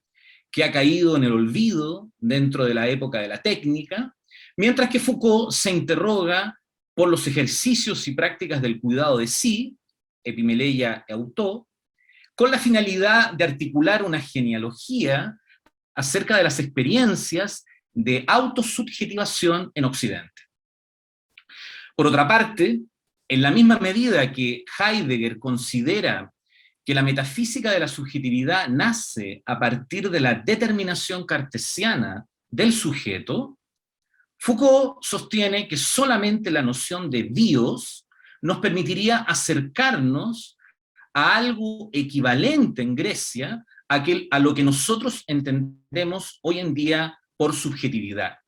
que ha caído en el olvido dentro de la época de la técnica, mientras que Foucault se interroga por los ejercicios y prácticas del cuidado de sí, epimeleia e autó, con la finalidad de articular una genealogía acerca de las experiencias de autosubjetivación en Occidente. Por otra parte, en la misma medida que Heidegger considera que la metafísica de la subjetividad nace a partir de la determinación cartesiana del sujeto, Foucault sostiene que solamente la noción de bios nos permitiría acercarnos a algo equivalente en Grecia a lo que nosotros entendemos hoy en día por subjetividad.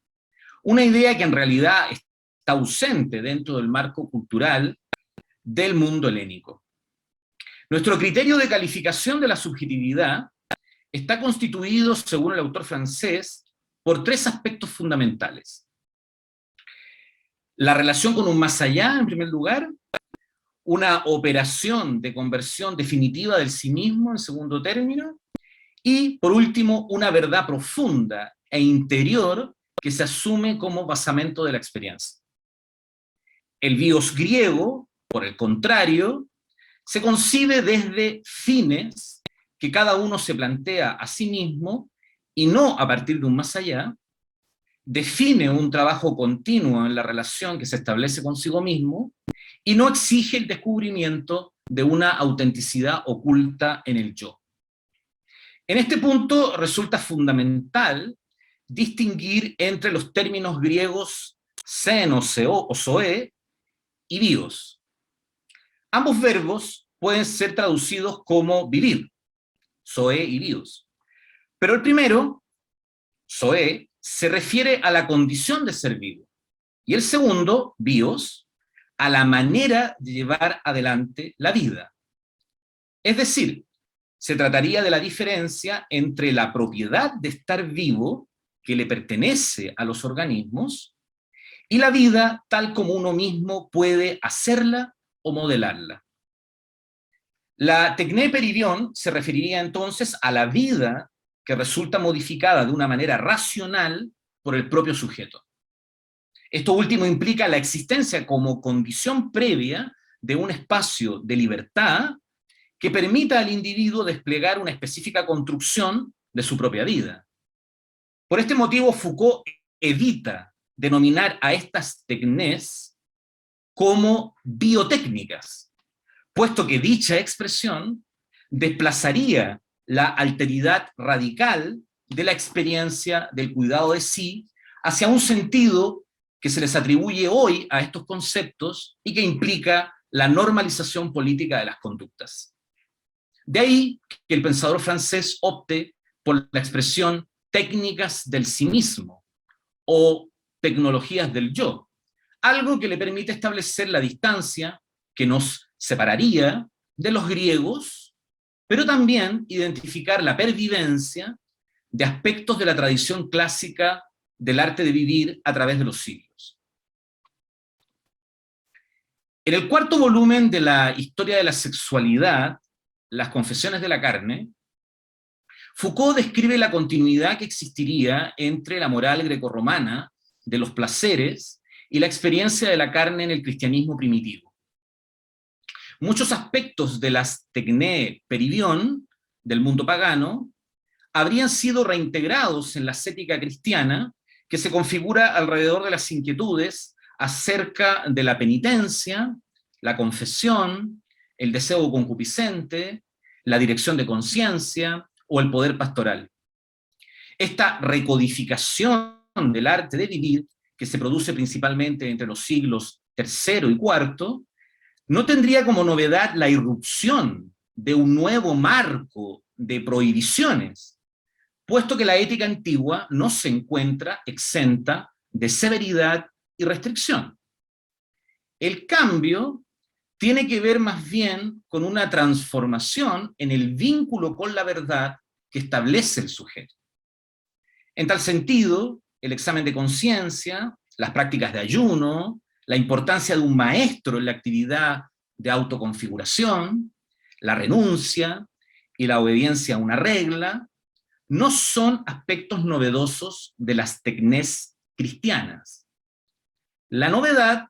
Una idea que en realidad está ausente dentro del marco cultural del mundo helénico. Nuestro criterio de calificación de la subjetividad está constituido, según el autor francés, por tres aspectos fundamentales. La relación con un más allá, en primer lugar, una operación de conversión definitiva del sí mismo, en segundo término, y, por último, una verdad profunda e interior que se asume como basamento de la experiencia. El bios griego, por el contrario, se concibe desde fines que cada uno se plantea a sí mismo y no a partir de un más allá, define un trabajo continuo en la relación que se establece consigo mismo y no exige el descubrimiento de una autenticidad oculta en el yo. En este punto resulta fundamental distinguir entre los términos griegos sen o zoe, y bios. Ambos verbos pueden ser traducidos como vivir, zoe y bios. Pero el primero, zoe, se refiere a la condición de ser vivo. Y el segundo, bios, a la manera de llevar adelante la vida. Es decir, se trataría de la diferencia entre la propiedad de estar vivo, que le pertenece a los organismos, y la vida tal como uno mismo puede hacerla o modelarla. La tecné peridion se referiría entonces a la vida que resulta modificada de una manera racional por el propio sujeto. Esto último implica la existencia como condición previa de un espacio de libertad que permita al individuo desplegar una específica construcción de su propia vida. Por este motivo, Foucault evita denominar a estas tecnés como biotécnicas, puesto que dicha expresión desplazaría la alteridad radical de la experiencia del cuidado de sí hacia un sentido que se les atribuye hoy a estos conceptos y que implica la normalización política de las conductas. De ahí que el pensador francés opte por la expresión técnicas del sí mismo o tecnologías del yo, algo que le permite establecer la distancia que nos separaría de los griegos, pero también identificar la pervivencia de aspectos de la tradición clásica del arte de vivir a través de los siglos. En el cuarto volumen de la Historia de la Sexualidad, Las Confesiones de la Carne, Foucault describe la continuidad que existiría entre la moral grecorromana de los placeres y la experiencia de la carne en el cristianismo primitivo. Muchos aspectos de las tecné peridion del mundo pagano habrían sido reintegrados en la ascética cristiana, que se configura alrededor de las inquietudes acerca de la penitencia, la confesión, el deseo concupiscente, la dirección de conciencia o el poder pastoral. Esta recodificación del arte de vivir, que se produce principalmente entre los siglos III y IV, no tendría como novedad la irrupción de un nuevo marco de prohibiciones, puesto que la ética antigua no se encuentra exenta de severidad y restricción. El cambio tiene que ver más bien con una transformación en el vínculo con la verdad que establece el sujeto. En tal sentido, el examen de conciencia, las prácticas de ayuno, la importancia de un maestro en la actividad de autoconfiguración, la renuncia y la obediencia a una regla, no son aspectos novedosos de las tecnés cristianas. La novedad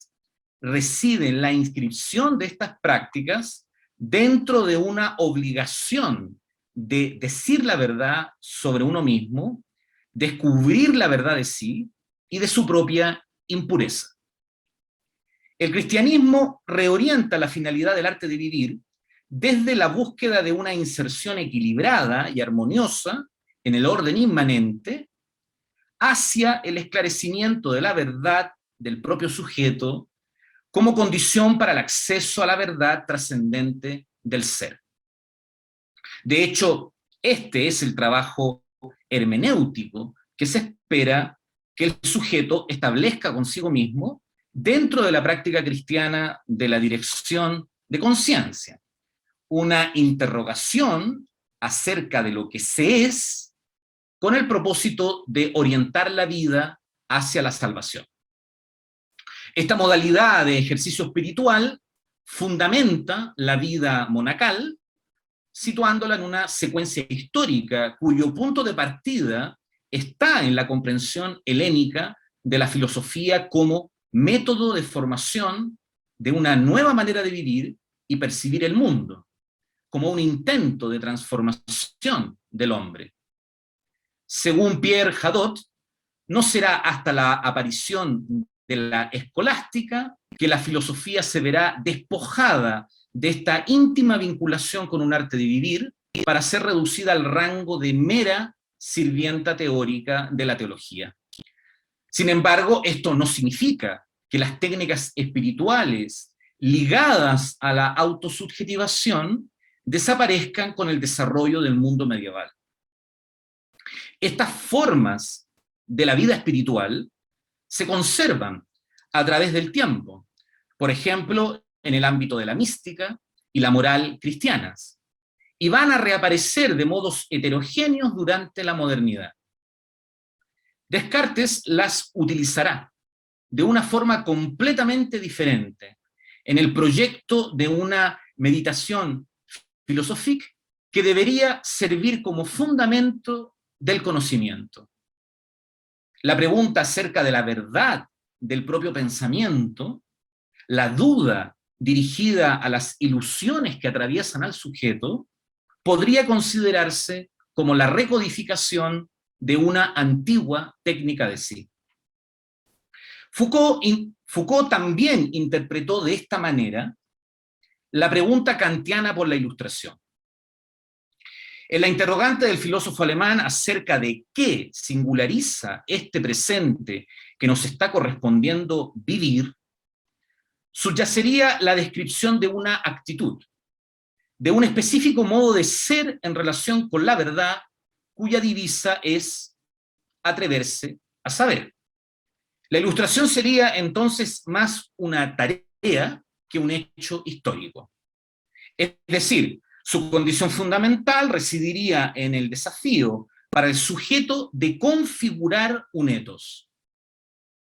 reside en la inscripción de estas prácticas dentro de una obligación de decir la verdad sobre uno mismo, descubrir la verdad de sí y de su propia impureza. El cristianismo reorienta la finalidad del arte de vivir desde la búsqueda de una inserción equilibrada y armoniosa en el orden inmanente hacia el esclarecimiento de la verdad del propio sujeto como condición para el acceso a la verdad trascendente del ser. De hecho, este es el trabajo hermenéutico que se espera que el sujeto establezca consigo mismo dentro de la práctica cristiana de la dirección de conciencia, una interrogación acerca de lo que se es con el propósito de orientar la vida hacia la salvación. Esta modalidad de ejercicio espiritual fundamenta la vida monacal, situándola en una secuencia histórica cuyo punto de partida está en la comprensión helénica de la filosofía como método de formación de una nueva manera de vivir y percibir el mundo, como un intento de transformación del hombre. Según Pierre Hadot, no será hasta la aparición de la escolástica que la filosofía se verá despojada de esta íntima vinculación con un arte de vivir para ser reducida al rango de mera sirvienta teórica de la teología. Sin embargo, esto no significa que las técnicas espirituales ligadas a la autosubjetivación desaparezcan con el desarrollo del mundo medieval. Estas formas de la vida espiritual se conservan a través del tiempo, por ejemplo, en el ámbito de la mística y la moral cristianas, y van a reaparecer de modos heterogéneos durante la modernidad. Descartes las utilizará de una forma completamente diferente en el proyecto de una meditación filosófica que debería servir como fundamento del conocimiento. La pregunta acerca de la verdad del propio pensamiento, la duda dirigida a las ilusiones que atraviesan al sujeto, podría considerarse como la recodificación de una antigua técnica de sí. Foucault también interpretó de esta manera la pregunta kantiana por la Ilustración. En la interrogante del filósofo alemán acerca de qué singulariza este presente que nos está correspondiendo vivir, subyacería la descripción de una actitud, de un específico modo de ser en relación con la verdad, cuya divisa es atreverse a saber. La Ilustración sería entonces más una tarea que un hecho histórico. Es decir, su condición fundamental residiría en el desafío para el sujeto de configurar un ethos,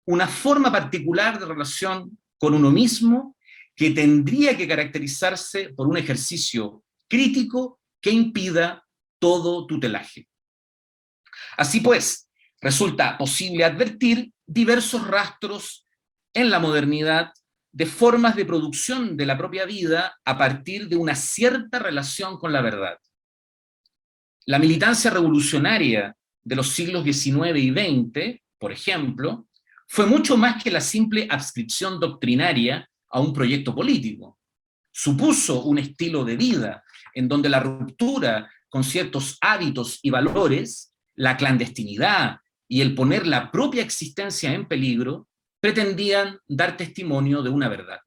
una forma particular de relación con uno mismo que tendría que caracterizarse por un ejercicio crítico que impida todo tutelaje. Así pues, resulta posible advertir diversos rastros en la modernidad de formas de producción de la propia vida a partir de una cierta relación con la verdad. La militancia revolucionaria de los siglos XIX y XX, por ejemplo, fue mucho más que la simple adscripción doctrinaria a un proyecto político. Supuso un estilo de vida en donde la ruptura con ciertos hábitos y valores, la clandestinidad y el poner la propia existencia en peligro, pretendían dar testimonio de una verdad.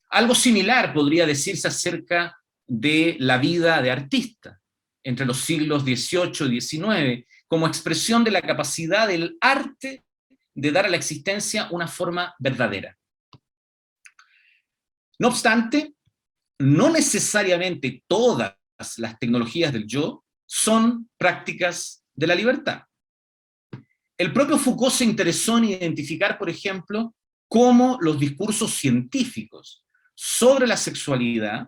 Algo similar podría decirse acerca de la vida de artista entre los siglos XVIII y XIX, como expresión de la capacidad del arte de dar a la existencia una forma verdadera. No obstante, no necesariamente todas las tecnologías del yo son prácticas de la libertad. El propio Foucault se interesó en identificar, por ejemplo, cómo los discursos científicos sobre la sexualidad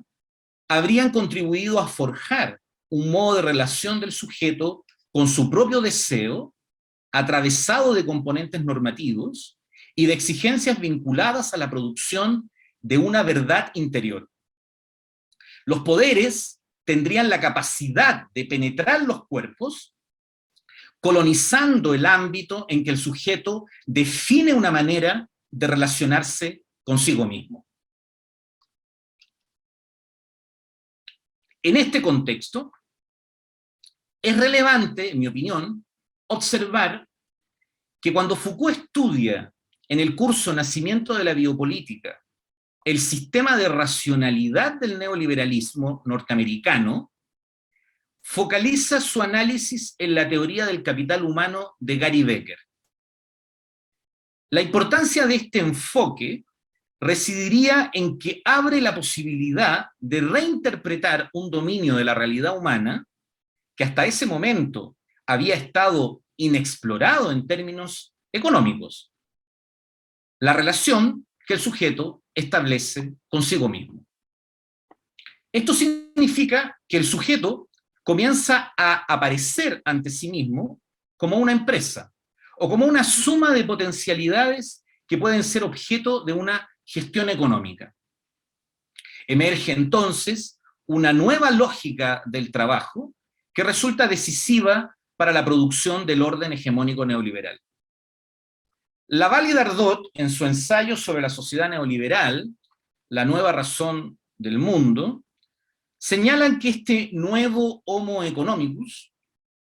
habrían contribuido a forjar un modo de relación del sujeto con su propio deseo, atravesado de componentes normativos y de exigencias vinculadas a la producción de una verdad interior. Los poderes tendrían la capacidad de penetrar los cuerpos, colonizando el ámbito en que el sujeto define una manera de relacionarse consigo mismo. En este contexto, es relevante, en mi opinión, observar que cuando Foucault estudia en el curso Nacimiento de la Biopolítica el sistema de racionalidad del neoliberalismo norteamericano, focaliza su análisis en la teoría del capital humano de Gary Becker. La importancia de este enfoque residiría en que abre la posibilidad de reinterpretar un dominio de la realidad humana que hasta ese momento había estado inexplorado en términos económicos: la relación que el sujeto establece consigo mismo. Esto significa que el sujeto comienza a aparecer ante sí mismo como una empresa o como una suma de potencialidades que pueden ser objeto de una gestión económica. Emerge entonces una nueva lógica del trabajo que resulta decisiva para la producción del orden hegemónico neoliberal. Laval y Dardot, en su ensayo sobre la sociedad neoliberal, La nueva razón del mundo, señalan que este nuevo Homo economicus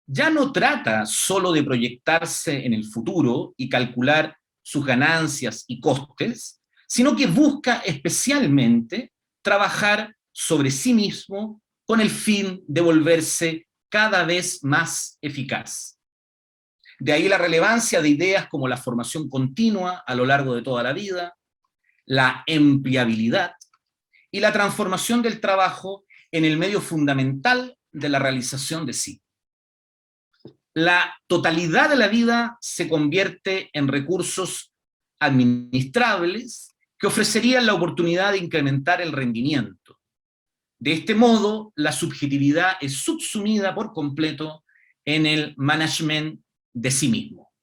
ya no trata solo de proyectarse en el futuro y calcular sus ganancias y costes, sino que busca especialmente trabajar sobre sí mismo con el fin de volverse cada vez más eficaz. De ahí la relevancia de ideas como la formación continua a lo largo de toda la vida, la empleabilidad y la transformación del trabajo en el medio fundamental de la realización de sí. La totalidad de la vida se convierte en recursos administrables que ofrecerían la oportunidad de incrementar el rendimiento. De este modo, la subjetividad es subsumida por completo en el management de sí mismo.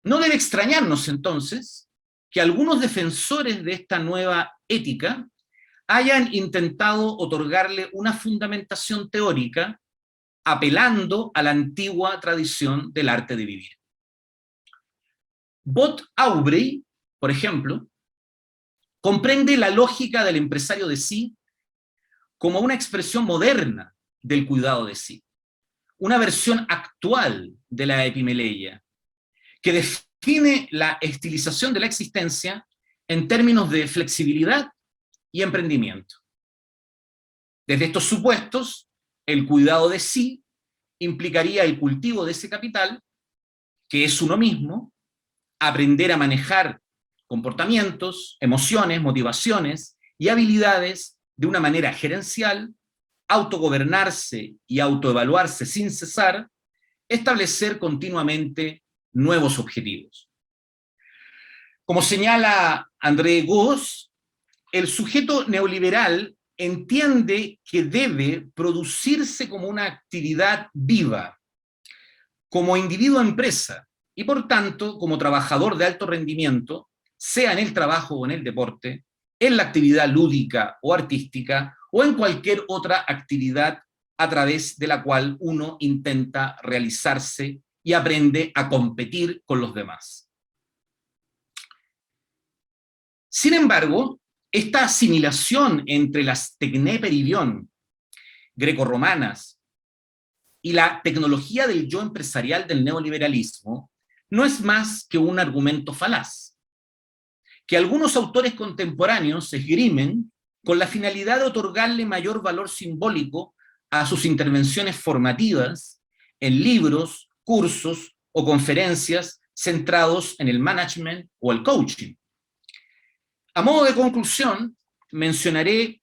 No debe extrañarnos entonces que algunos defensores de esta nueva ética hayan intentado otorgarle una fundamentación teórica apelando a la antigua tradición del arte de vivir. Bot-Aubrey, por ejemplo, comprende la lógica del empresario de sí como una expresión moderna del cuidado de sí, una versión actual de la epimeleia, que define la estilización de la existencia en términos de flexibilidad y emprendimiento. Desde estos supuestos, el cuidado de sí implicaría el cultivo de ese capital, que es uno mismo, aprender a manejar comportamientos, emociones, motivaciones y habilidades de una manera gerencial, autogobernarse y autoevaluarse sin cesar, establecer continuamente nuevos objetivos. Como señala André Gause, el sujeto neoliberal entiende que debe producirse como una actividad viva, como individuo empresa, y por tanto como trabajador de alto rendimiento, sea en el trabajo o en el deporte, en la actividad lúdica o artística, o en cualquier otra actividad a través de la cual uno intenta realizarse y aprende a competir con los demás. Sin embargo, esta asimilación entre las tecnéperidion grecorromanas y la tecnología del yo empresarial del neoliberalismo no es más que un argumento falaz, que algunos autores contemporáneos esgrimen con la finalidad de otorgarle mayor valor simbólico a sus intervenciones formativas en libros, cursos o conferencias centrados en el management o el coaching. A modo de conclusión, mencionaré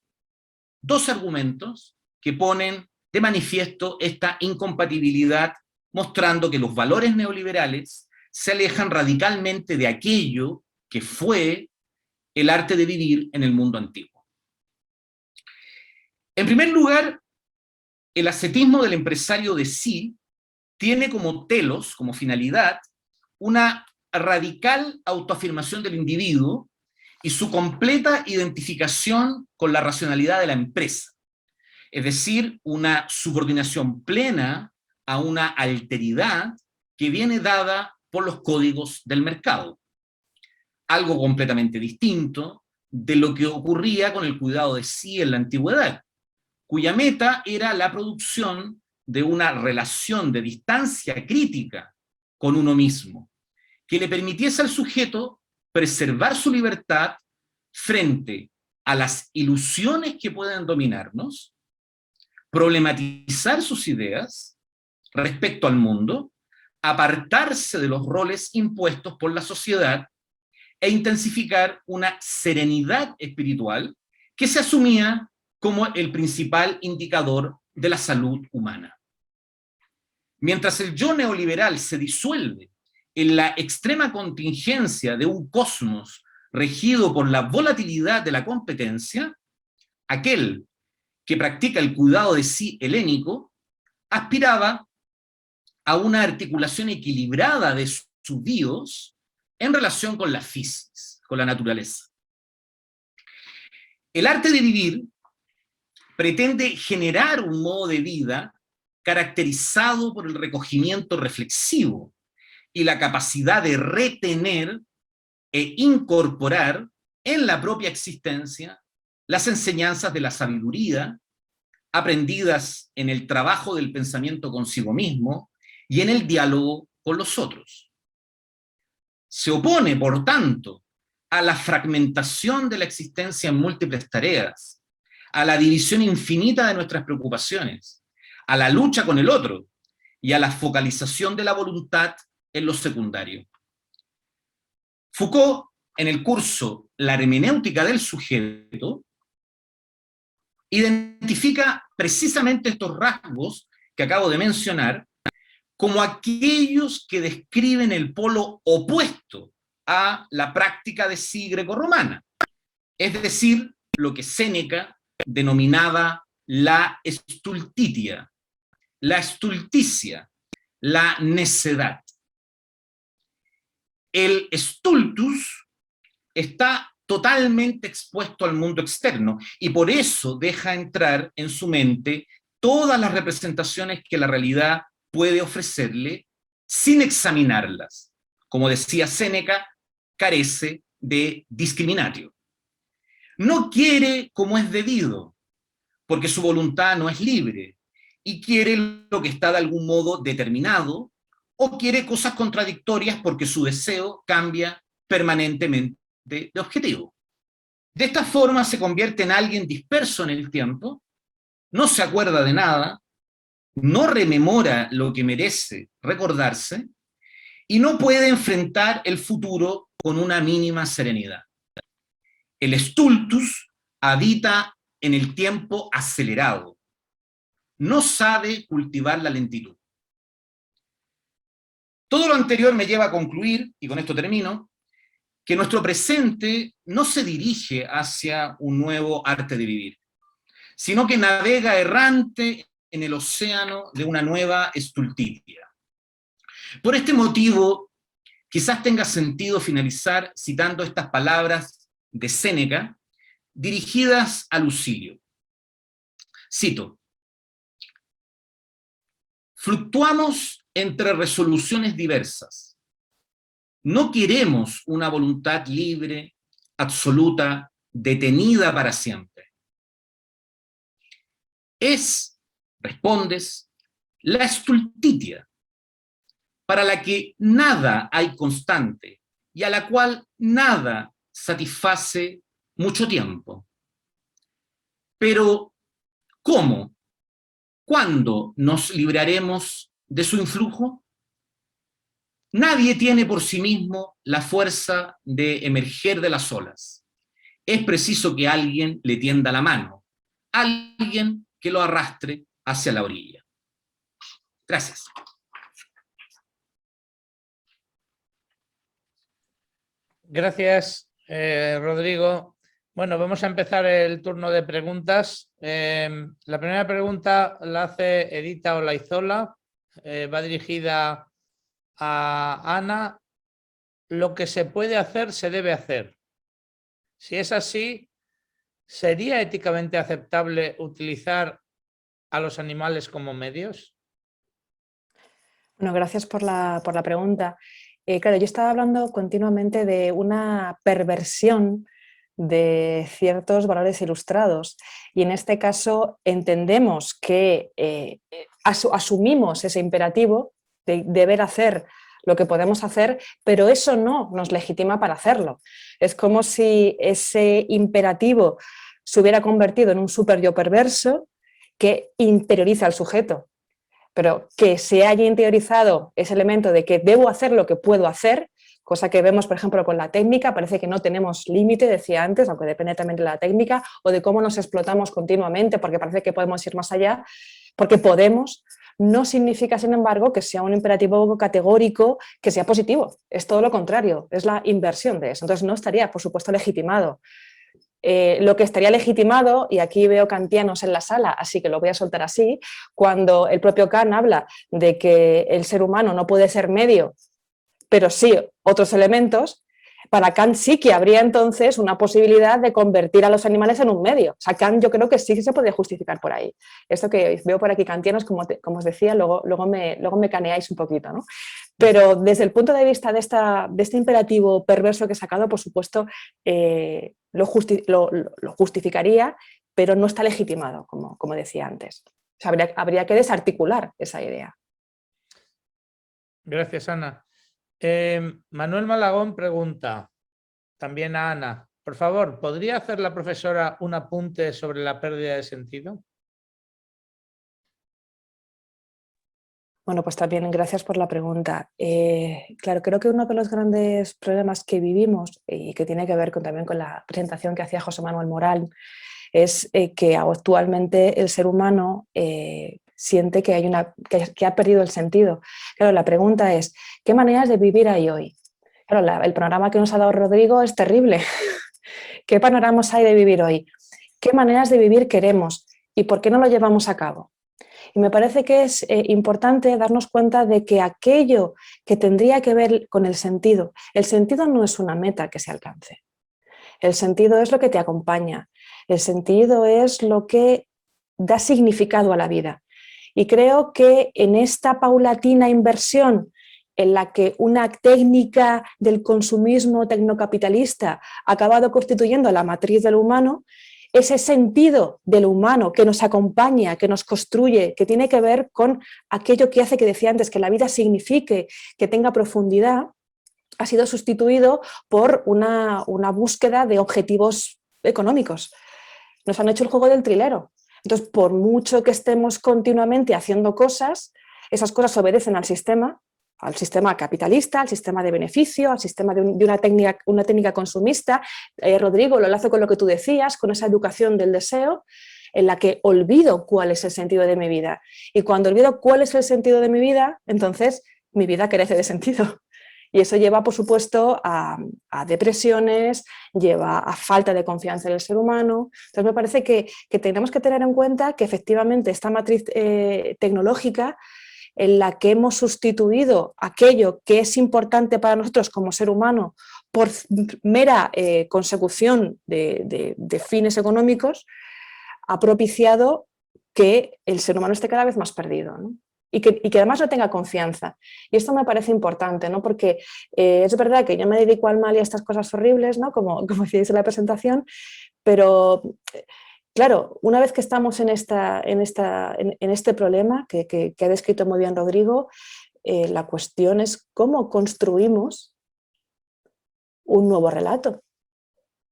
dos argumentos que ponen de manifiesto esta incompatibilidad, mostrando que los valores neoliberales se alejan radicalmente de aquello que fue el arte de vivir en el mundo antiguo. En primer lugar, el ascetismo del empresario de sí tiene como telos, como finalidad, una radical autoafirmación del individuo y su completa identificación con la racionalidad de la empresa, es decir, una subordinación plena a una alteridad que viene dada por los códigos del mercado. Algo completamente distinto de lo que ocurría con el cuidado de sí en la antigüedad, cuya meta era la producción de una relación de distancia crítica con uno mismo, que le permitiese al sujeto preservar su libertad frente a las ilusiones que pueden dominarnos, problematizar sus ideas respecto al mundo, apartarse de los roles impuestos por la sociedad e intensificar una serenidad espiritual que se asumía como el principal indicador de la salud humana. Mientras el yo neoliberal se disuelve en la extrema contingencia de un cosmos regido por la volatilidad de la competencia, aquel que practica el cuidado de sí helénico aspiraba a una articulación equilibrada de su bios en relación con la physis, con la naturaleza. El arte de vivir pretende generar un modo de vida caracterizado por el recogimiento reflexivo y la capacidad de retener e incorporar en la propia existencia las enseñanzas de la sabiduría, aprendidas en el trabajo del pensamiento consigo mismo y en el diálogo con los otros. Se opone, por tanto, a la fragmentación de la existencia en múltiples tareas, a la división infinita de nuestras preocupaciones, a la lucha con el otro y a la focalización de la voluntad en lo secundario. Foucault, en el curso La hermenéutica del sujeto, identifica precisamente estos rasgos que acabo de mencionar como aquellos que describen el polo opuesto a la práctica de sí grecorromana, es decir, lo que Séneca denominaba la estultitia, la estulticia, la necedad. El stultus está totalmente expuesto al mundo externo y por eso deja entrar en su mente todas las representaciones que la realidad puede ofrecerle sin examinarlas. Como decía Séneca, carece de discriminatio. No quiere como es debido, porque su voluntad no es libre, y quiere lo que está de algún modo determinado, o quiere cosas contradictorias porque su deseo cambia permanentemente de objetivo. De esta forma se convierte en alguien disperso en el tiempo, no se acuerda de nada, no rememora lo que merece recordarse y no puede enfrentar el futuro con una mínima serenidad. El stultus habita en el tiempo acelerado, no sabe cultivar la lentitud. Todo lo anterior me lleva a concluir, y con esto termino, que nuestro presente no se dirige hacia un nuevo arte de vivir, sino que navega errante en el océano de una nueva estultitia. Por este motivo, quizás tenga sentido finalizar citando estas palabras de Séneca, dirigidas a Lucilio. Cito: fluctuamos entre resoluciones diversas. No queremos una voluntad libre, absoluta, detenida para siempre. Es, respondes, la estultitia, para la que nada hay constante y a la cual nada satisface mucho tiempo. Pero, ¿cómo? ¿Cuándo nos libraremos de su influjo? Nadie tiene por sí mismo la fuerza de emerger de las olas. Es preciso que alguien le tienda la mano, alguien que lo arrastre hacia la orilla. Gracias. Gracias, Rodrigo. Bueno, vamos a empezar el turno de preguntas. La primera pregunta la hace Edita Olaizola, va dirigida a Ana. Lo que se puede hacer, se debe hacer. Si es así, ¿sería éticamente aceptable utilizar a los animales como medios? Bueno, gracias por la pregunta. Claro, yo estaba hablando continuamente de una perversión de ciertos valores ilustrados y en este caso entendemos que asumimos ese imperativo de deber hacer lo que podemos hacer, pero eso no nos legitima para hacerlo. Es como si ese imperativo se hubiera convertido en un super yo perverso que interioriza al sujeto. Pero que se haya interiorizado ese elemento de que debo hacer lo que puedo hacer, cosa que vemos, por ejemplo, con la técnica, parece que no tenemos límite, decía antes, aunque depende también de la técnica, o de cómo nos explotamos continuamente, porque parece que podemos ir más allá, porque podemos, no significa, sin embargo, que sea un imperativo categórico, que sea positivo, es todo lo contrario, es la inversión de eso, entonces no estaría, por supuesto, legitimado. Lo que estaría legitimado, y aquí veo kantianos en la sala, así que lo voy a soltar así, cuando el propio Kant habla de que el ser humano no puede ser medio, pero sí otros elementos, para Kant sí que habría entonces una posibilidad de convertir a los animales en un medio. O sea, Kant yo creo que sí que se podría justificar por ahí. Esto que veo por aquí kantianos, como os decía, luego me caneáis un poquito, ¿no? Pero desde el punto de vista de este imperativo perverso que he sacado, por supuesto, lo justificaría, pero no está legitimado, como decía antes. O sea, habría que desarticular esa idea. Gracias, Ana. Manuel Malagón pregunta, también a Ana, por favor, ¿podría hacer la profesora un apunte sobre la pérdida de sentido? Bueno, pues también gracias por la pregunta. Claro, creo que uno de los grandes problemas que vivimos y que tiene que ver también con la presentación que hacía José Manuel Moral es que actualmente el ser humano siente que ha perdido el sentido. Claro, la pregunta es, ¿qué maneras de vivir hay hoy? Claro, el panorama que nos ha dado Rodrigo es terrible. ¿Qué panoramas hay de vivir hoy? ¿Qué maneras de vivir queremos? ¿Y por qué no lo llevamos a cabo? Y me parece que es importante darnos cuenta de que aquello que tendría que ver con el sentido no es una meta que se alcance. El sentido es lo que te acompaña, el sentido es lo que da significado a la vida. Y creo que en esta paulatina inversión en la que una técnica del consumismo tecnocapitalista ha acabado constituyendo la matriz del humano, ese sentido del humano que nos acompaña, que nos construye, que tiene que ver con aquello que hace, que decía antes, que la vida signifique, que tenga profundidad, ha sido sustituido por una búsqueda de objetivos económicos. Nos han hecho el juego del trilero. Entonces, por mucho que estemos continuamente haciendo cosas, esas cosas obedecen al sistema capitalista, al sistema de beneficio, al sistema de una técnica consumista. Rodrigo, lo enlazo con lo que tú decías, con esa educación del deseo, en la que olvido cuál es el sentido de mi vida. Y cuando olvido cuál es el sentido de mi vida, entonces mi vida carece de sentido. Y eso lleva, por supuesto, a depresiones, lleva a falta de confianza en el ser humano. Entonces me parece que tenemos que tener en cuenta que efectivamente esta matriz tecnológica en la que hemos sustituido aquello que es importante para nosotros como ser humano por mera consecución de fines económicos, ha propiciado que el ser humano esté cada vez más perdido, ¿no? Y que además no tenga confianza. Y esto me parece importante, ¿no? Porque es verdad que yo me dedico al mal y a estas cosas horribles, ¿no? Como decíais en la presentación, pero claro, una vez que estamos en este problema que ha descrito muy bien Rodrigo, la cuestión es cómo construimos un nuevo relato,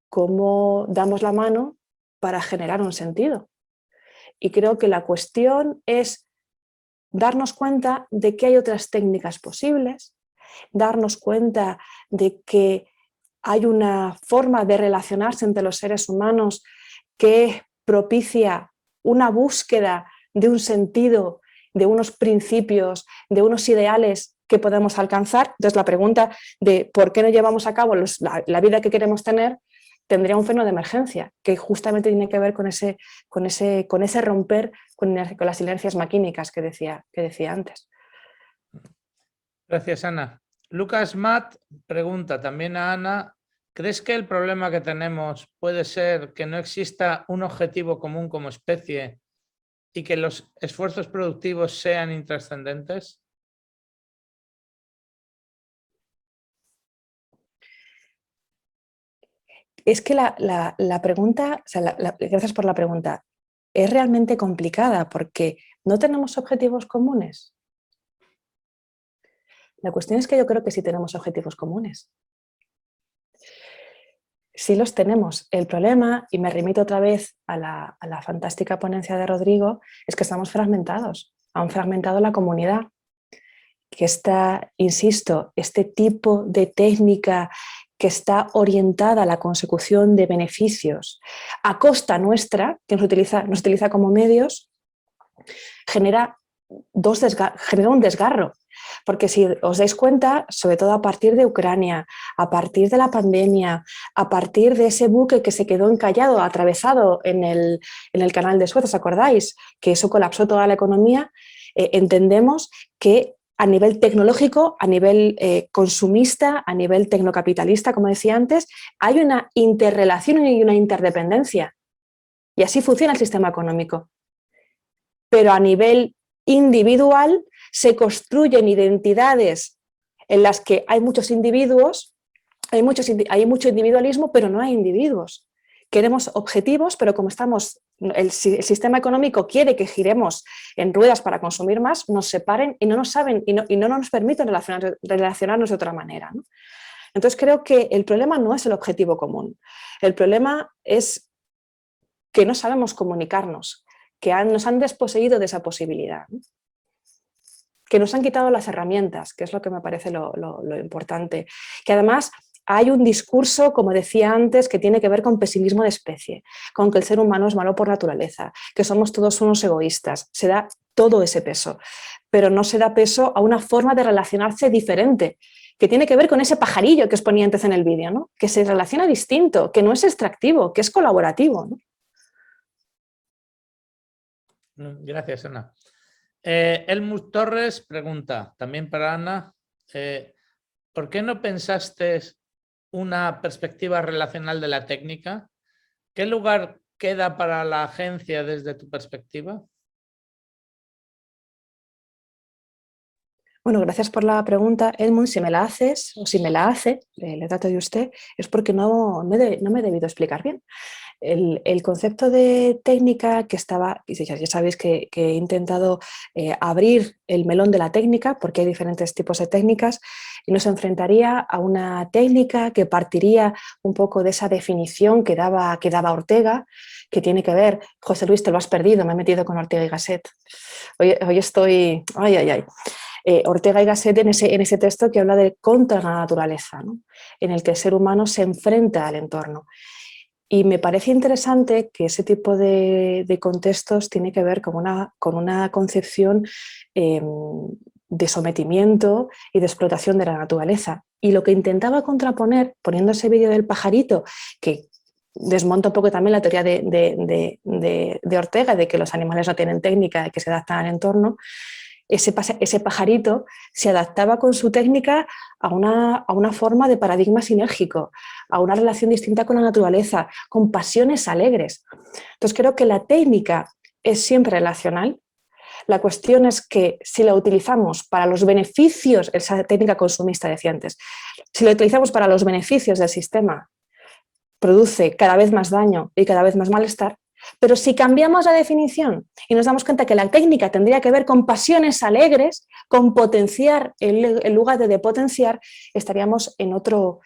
cómo damos la mano para generar un sentido. Y creo que la cuestión es darnos cuenta de que hay otras técnicas posibles, darnos cuenta de que hay una forma de relacionarse entre los seres humanos que propicia una búsqueda de un sentido, de unos principios, de unos ideales que podemos alcanzar. Entonces la pregunta de por qué no llevamos a cabo la vida que queremos tener tendría un freno de emergencia, que justamente tiene que ver con ese romper con las inercias maquínicas que decía antes. Gracias, Ana. Lucas Matt pregunta también a Ana, ¿crees que el problema que tenemos puede ser que no exista un objetivo común como especie y que los esfuerzos productivos sean intrascendentes? Es que la pregunta, gracias por la pregunta, es realmente complicada porque no tenemos objetivos comunes. La cuestión es que yo creo que sí tenemos objetivos comunes. Sí los tenemos. El problema, y me remito otra vez a la fantástica ponencia de Rodrigo, es que estamos fragmentados. Han fragmentado la comunidad. Que está, insisto, este tipo de técnica que está orientada a la consecución de beneficios a costa nuestra, que nos utiliza como medios, genera un desgarro. Porque si os dais cuenta, sobre todo a partir de Ucrania, a partir de la pandemia, a partir de ese buque que se quedó encallado, atravesado en el canal de Suez, ¿os acordáis? Que eso colapsó toda la economía, entendemos que a nivel tecnológico, a nivel consumista, a nivel tecnocapitalista, como decía antes, hay una interrelación y una interdependencia. Y así funciona el sistema económico. Pero a nivel individual se construyen identidades en las que hay muchos individuos, hay mucho individualismo, pero no hay individuos. Queremos objetivos, pero como el sistema económico quiere que giremos en ruedas para consumir más, nos separen y no nos saben y no nos permiten relacionarnos de otra manera, ¿no? Entonces creo que el problema no es el objetivo común. El problema es que no sabemos comunicarnos, que nos han desposeído de esa posibilidad, ¿no? Que nos han quitado las herramientas, que es lo que me parece lo importante. Que además hay un discurso, como decía antes, que tiene que ver con pesimismo de especie, con que el ser humano es malo por naturaleza, que somos todos unos egoístas. Se da todo ese peso, pero no se da peso a una forma de relacionarse diferente, que tiene que ver con ese pajarillo que os ponía antes en el vídeo, ¿no? Que se relaciona distinto, que no es extractivo, que es colaborativo, ¿no? Gracias, Ana. Elmus Torres pregunta, también para Ana, ¿por qué no pensaste una perspectiva relacional de la técnica? ¿Qué lugar queda para la agencia desde tu perspectiva? Bueno, gracias por la pregunta, Edmund. Si me la haces, o si me la hace, le trato de usted, es porque no me he debido explicar bien. El concepto de técnica que estaba, ya sabéis que he intentado abrir el melón de la técnica, porque hay diferentes tipos de técnicas, y nos enfrentaría a una técnica que partiría un poco de esa definición que daba Ortega, que tiene que ver, José Luis, te lo has perdido, me he metido con Ortega y Gasset. Hoy estoy, ay. Ortega y Gasset en ese texto que habla de contra la naturaleza, ¿no? En el que el ser humano se enfrenta al entorno. Y me parece interesante que ese tipo de contextos tiene que ver con una concepción de sometimiento y de explotación de la naturaleza. Y lo que intentaba contraponer, poniendo ese vídeo del pajarito, que desmonta un poco también la teoría de Ortega, de que los animales no tienen técnica, de que se adaptan al entorno, ese pajarito se adaptaba con su técnica a una forma de paradigma sinérgico, a una relación distinta con la naturaleza, con pasiones alegres. Entonces creo que la técnica es siempre relacional. La cuestión es que si la utilizamos para los beneficios, esa técnica consumista decía antes, si la utilizamos para los beneficios del sistema, produce cada vez más daño y cada vez más malestar. Pero si cambiamos la definición y nos damos cuenta que la técnica tendría que ver con pasiones alegres, con potenciar en lugar de depotenciar, estaríamos en otro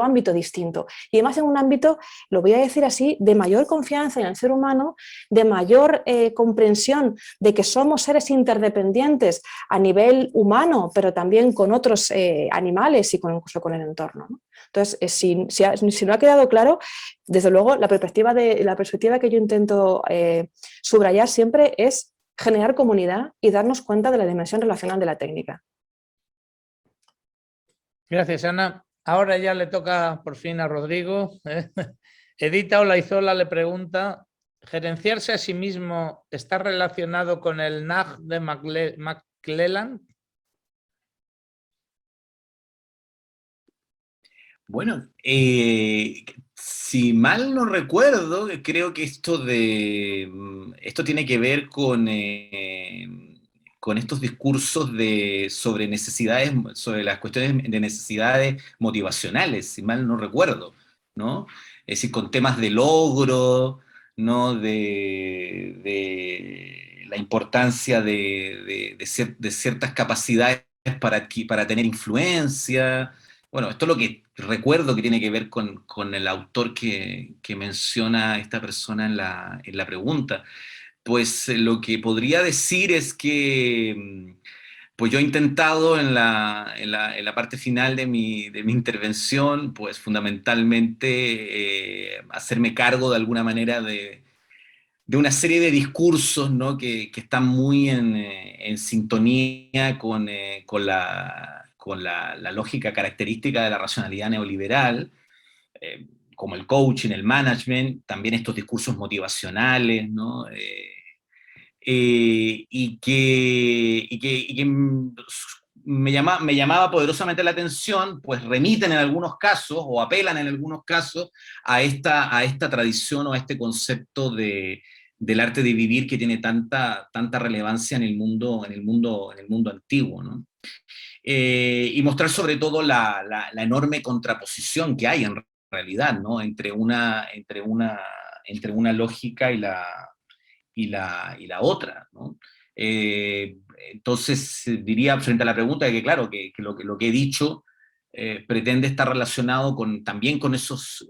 ámbito distinto. Y además en un ámbito, lo voy a decir así, de mayor confianza en el ser humano, de mayor comprensión de que somos seres interdependientes a nivel humano, pero también con otros animales y incluso con el entorno, ¿no? Entonces, si no ha quedado claro, desde luego la perspectiva que yo intento subrayar siempre es generar comunidad y darnos cuenta de la dimensión relacional de la técnica. Gracias, Ana. Ahora ya le toca por fin a Rodrigo. Edita Olaizola le pregunta, ¿gerenciarse a sí mismo está relacionado con el NAG de McClelland? Bueno, si mal no recuerdo, creo que esto tiene que ver con estos discursos sobre necesidades, sobre las cuestiones de necesidades motivacionales, si mal no recuerdo, ¿no? Es decir, con temas de logro, ¿no? De la importancia de ciertas capacidades para tener influencia. Bueno, esto es lo que recuerdo que tiene que ver con el autor que menciona esta persona en la pregunta. Pues lo que podría decir es que pues yo he intentado en la parte final de mi intervención, pues fundamentalmente hacerme cargo de alguna manera de una serie de discursos, ¿no? que están muy en sintonía con la lógica característica de la racionalidad neoliberal, como el coaching, el management, también estos discursos motivacionales, ¿no? y que me llamaba poderosamente la atención, pues remiten en algunos casos, o apelan en algunos casos, a esta tradición o a este concepto del arte de vivir que tiene tanta relevancia en el mundo antiguo, ¿no? Y mostrar sobre todo la enorme contraposición que hay en realidad, ¿no? entre una lógica y la otra, ¿no? Entonces diría frente a la pregunta que claro, que lo que he dicho pretende estar relacionado también con esos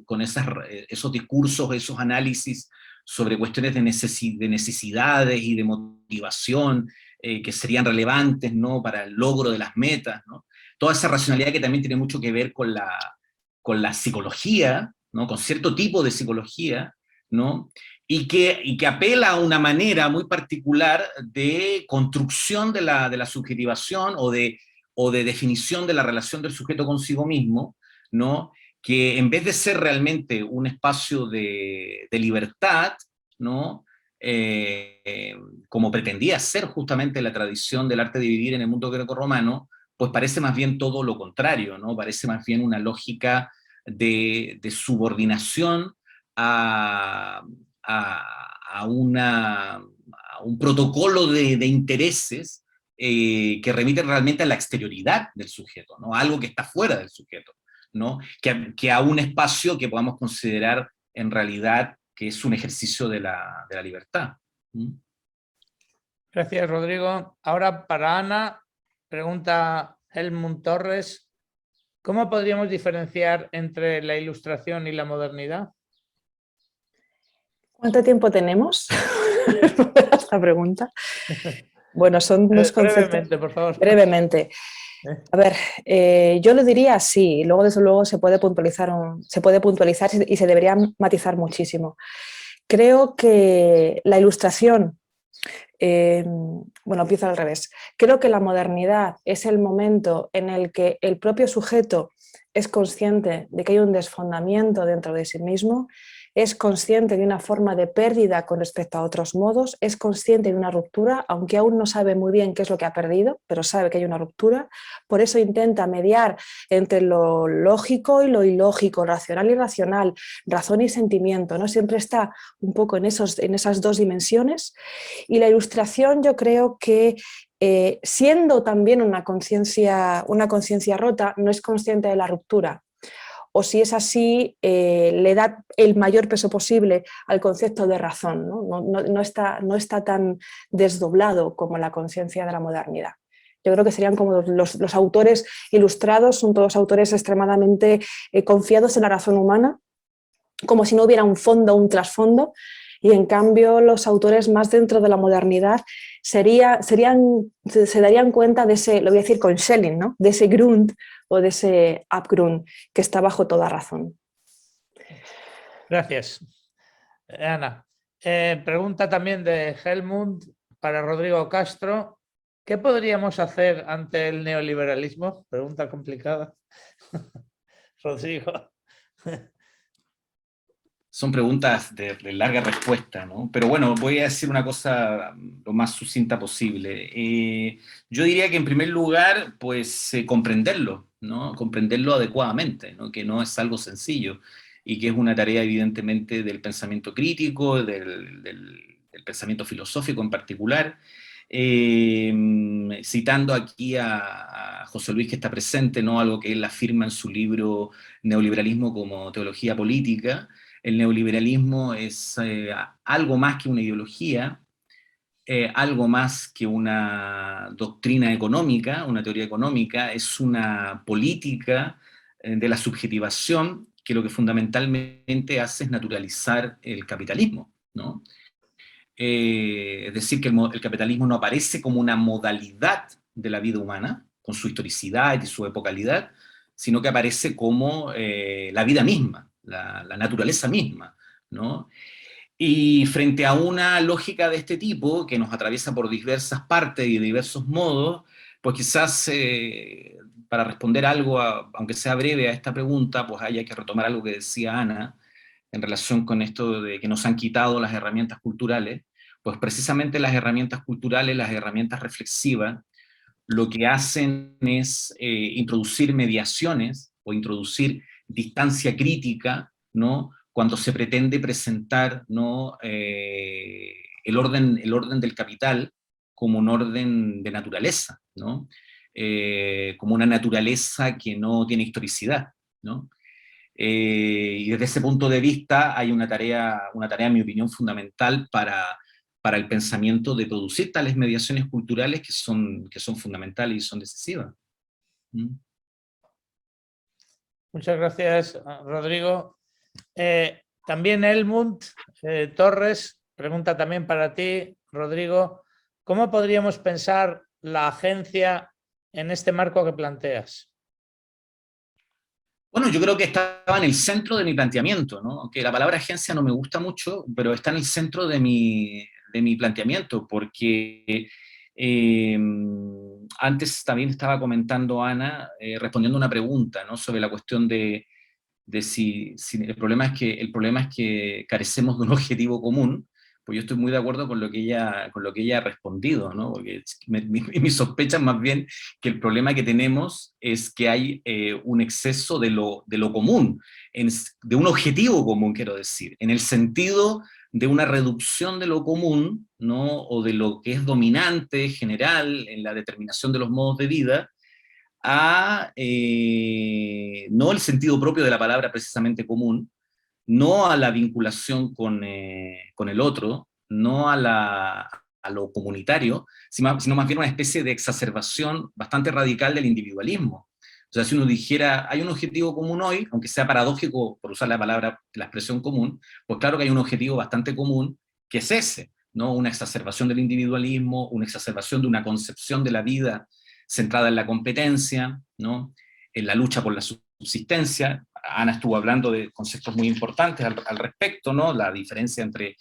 discursos, esos análisis sobre cuestiones de necesidades y de motivación que serían relevantes, ¿no?, para el logro de las metas, ¿no? Toda esa racionalidad que también tiene mucho que ver con la psicología, ¿no?, con cierto tipo de psicología, ¿no?, y que apela a una manera muy particular de construcción de la subjetivación o de definición de la relación del sujeto consigo mismo, ¿no?, que en vez de ser realmente un espacio de libertad, ¿no?, como pretendía ser justamente la tradición del arte de vivir en el mundo grecorromano, pues parece más bien todo lo contrario, ¿no? Parece más bien una lógica de subordinación a un protocolo de intereses que remiten realmente a la exterioridad del sujeto, ¿no? A algo que está fuera del sujeto, ¿no? Que a un espacio que podamos considerar en realidad que es un ejercicio de la libertad. ¿Mm? Gracias, Rodrigo. Ahora para Ana, pregunta Helmut Torres, ¿cómo podríamos diferenciar entre la ilustración y la modernidad? ¿Cuánto tiempo tenemos? Esta pregunta. Bueno, son dos conceptos. Brevemente, por favor. Brevemente. A ver, yo lo diría así, luego desde luego se puede puntualizar y se debería matizar muchísimo. Creo que la ilustración, bueno, empiezo al revés. Creo que la modernidad es el momento en el que el propio sujeto es consciente de que hay un desfondamiento dentro de sí mismo, es consciente de una forma de pérdida con respecto a otros modos, es consciente de una ruptura, aunque aún no sabe muy bien qué es lo que ha perdido, pero sabe que hay una ruptura, por eso intenta mediar entre lo lógico y lo ilógico, racional y irracional, razón y sentimiento, ¿no? Siempre está un poco en esas dos dimensiones, y la ilustración yo creo que siendo también una conciencia rota, no es consciente de la ruptura. O si es así, le da el mayor peso posible al concepto de razón, ¿no? No está tan desdoblado como la conciencia de la modernidad. Yo creo que serían como los autores ilustrados, son todos autores extremadamente confiados en la razón humana, como si no hubiera un fondo, un trasfondo, y en cambio los autores más dentro de la modernidad se darían cuenta de ese, lo voy a decir con Schelling, ¿no?, de ese Grund o de ese Abgrund que está bajo toda razón. Gracias. Ana, pregunta también de Helmut para Rodrigo Castro. ¿Qué podríamos hacer ante el neoliberalismo? Pregunta complicada. Rodrigo. Son preguntas de larga respuesta, ¿no? Pero bueno, voy a decir una cosa lo más sucinta posible. Yo diría que en primer lugar, pues comprenderlo, ¿no? Comprenderlo adecuadamente, ¿no? Que no es algo sencillo y que es una tarea evidentemente del pensamiento crítico, del pensamiento filosófico en particular. Citando aquí a José Luis, que está presente, ¿no?, algo que él afirma en su libro Neoliberalismo como teología política. El neoliberalismo es algo más que una ideología, algo más que una doctrina económica, una teoría económica, es una política de la subjetivación que lo que fundamentalmente hace es naturalizar el capitalismo, ¿no? Es decir, que el capitalismo no aparece como una modalidad de la vida humana, con su historicidad y su epocalidad, sino que aparece como la vida misma, la naturaleza misma, ¿no? Y frente a una lógica de este tipo, que nos atraviesa por diversas partes y de diversos modos, pues quizás para responder algo, aunque sea breve, a esta pregunta, pues haya que retomar algo que decía Ana, en relación con esto de que nos han quitado las herramientas culturales, pues precisamente las herramientas culturales, las herramientas reflexivas, lo que hacen es introducir mediaciones o introducir distancia crítica, ¿no?, cuando se pretende presentar, ¿no?, el orden del capital como un orden de naturaleza, ¿no?, como una naturaleza que no tiene historicidad, ¿no? Y desde ese punto de vista hay una tarea, en mi opinión, fundamental para el pensamiento de producir tales mediaciones culturales que son fundamentales y son decisivas. Muchas gracias, Rodrigo. También Helmut Torres pregunta también para ti, Rodrigo, ¿cómo podríamos pensar la agencia en este marco que planteas? Bueno, yo creo que estaba en el centro de mi planteamiento, ¿no? Aunque la palabra agencia no me gusta mucho, pero está en el centro de mi planteamiento, porque antes también estaba comentando Ana, respondiendo una pregunta, ¿no?, sobre la cuestión de si el problema es que carecemos de un objetivo común. Pues yo estoy muy de acuerdo con lo que ella ha respondido, ¿no? Porque mi sospecha es más bien que el problema que tenemos es que hay un exceso de lo común, de un objetivo común, quiero decir, en el sentido de una reducción de lo común, ¿no?, o de lo que es dominante, general, en la determinación de los modos de vida, a no el sentido propio de la palabra precisamente común, no a la vinculación con el otro, no a lo comunitario, sino más bien una especie de exacerbación bastante radical del individualismo. O sea, si uno dijera, hay un objetivo común hoy, aunque sea paradójico por usar la expresión común, pues claro que hay un objetivo bastante común, que es ese, ¿no? Una exacerbación del individualismo, una exacerbación de una concepción de la vida centrada en la competencia, ¿no?, en la lucha por la subsistencia. Ana estuvo hablando de conceptos muy importantes al respecto, ¿no?, la diferencia entre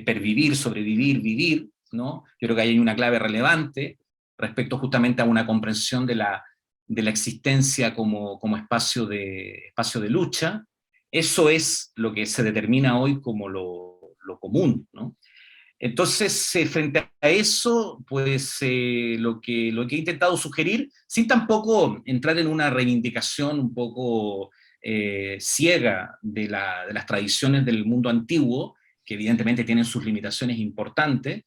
pervivir, sobrevivir, vivir, ¿no? Yo creo que ahí hay una clave relevante respecto justamente a una comprensión de la existencia como espacio de lucha. Eso es lo que se determina hoy como lo común, ¿no? Entonces, frente a eso, pues lo que he intentado sugerir, sin tampoco entrar en una reivindicación un poco ciega de las tradiciones del mundo antiguo, que evidentemente tienen sus limitaciones importantes,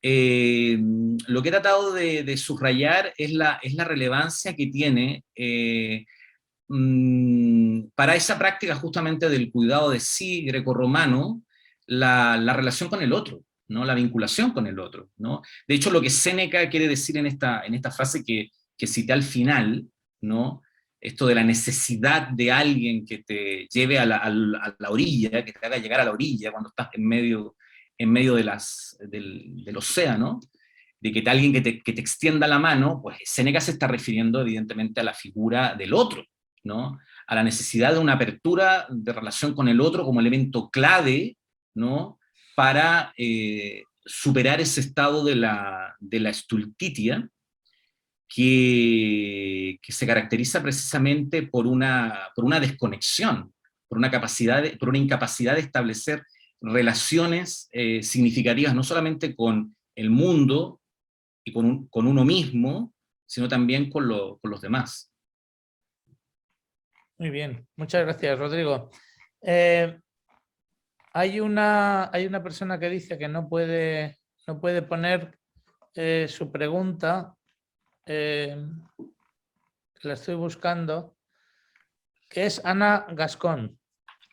lo que he tratado de subrayar es la relevancia que tiene para esa práctica justamente del cuidado de sí grecorromano, la relación con el otro, ¿no?, la vinculación con el otro, ¿no? De hecho, lo que Séneca quiere decir en esta frase que cité al final, ¿no?, esto de la necesidad de alguien que te lleve a la orilla, que te haga llegar a la orilla cuando estás en medio del océano, de que alguien que te extienda la mano, pues Séneca se está refiriendo evidentemente a la figura del otro, ¿no?, a la necesidad de una apertura de relación con el otro como elemento clave, ¿no?, para superar ese estado de la estultitia que se caracteriza precisamente por una desconexión, por una incapacidad de establecer relaciones significativas, no solamente con el mundo y con uno mismo, sino también con los demás. Muy bien, muchas gracias, Rodrigo. Hay una persona que dice que no puede poner su pregunta, la estoy buscando, que es Ana Gascón,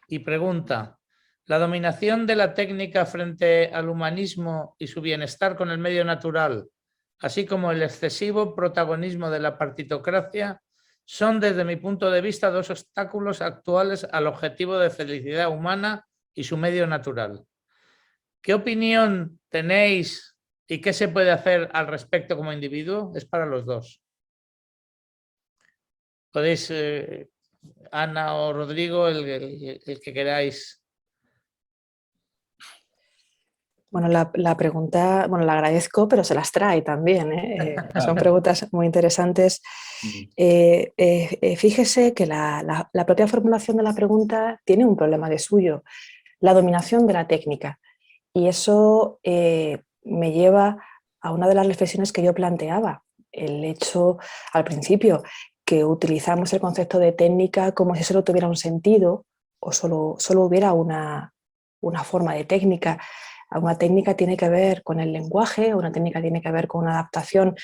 y pregunta: ¿la dominación de la técnica frente al humanismo y su bienestar con el medio natural, así como el excesivo protagonismo de la partitocracia, son, desde mi punto de vista, dos obstáculos actuales al objetivo de felicidad humana y su medio natural? ¿Qué opinión tenéis y qué se puede hacer al respecto como individuo? Es para los dos. Podéis, Ana o Rodrigo, el que queráis. Bueno, la pregunta, bueno, la agradezco, pero se las trae también, ¿eh? Son preguntas muy interesantes. Fíjese que la propia formulación de la pregunta tiene un problema de suyo, la dominación de la técnica. Y eso me lleva a una de las reflexiones que yo planteaba. El hecho, al principio, que utilizamos el concepto de técnica como si solo tuviera un sentido o solo hubiera una forma de técnica. Una técnica tiene que ver con el lenguaje, una técnica tiene que ver con una adaptación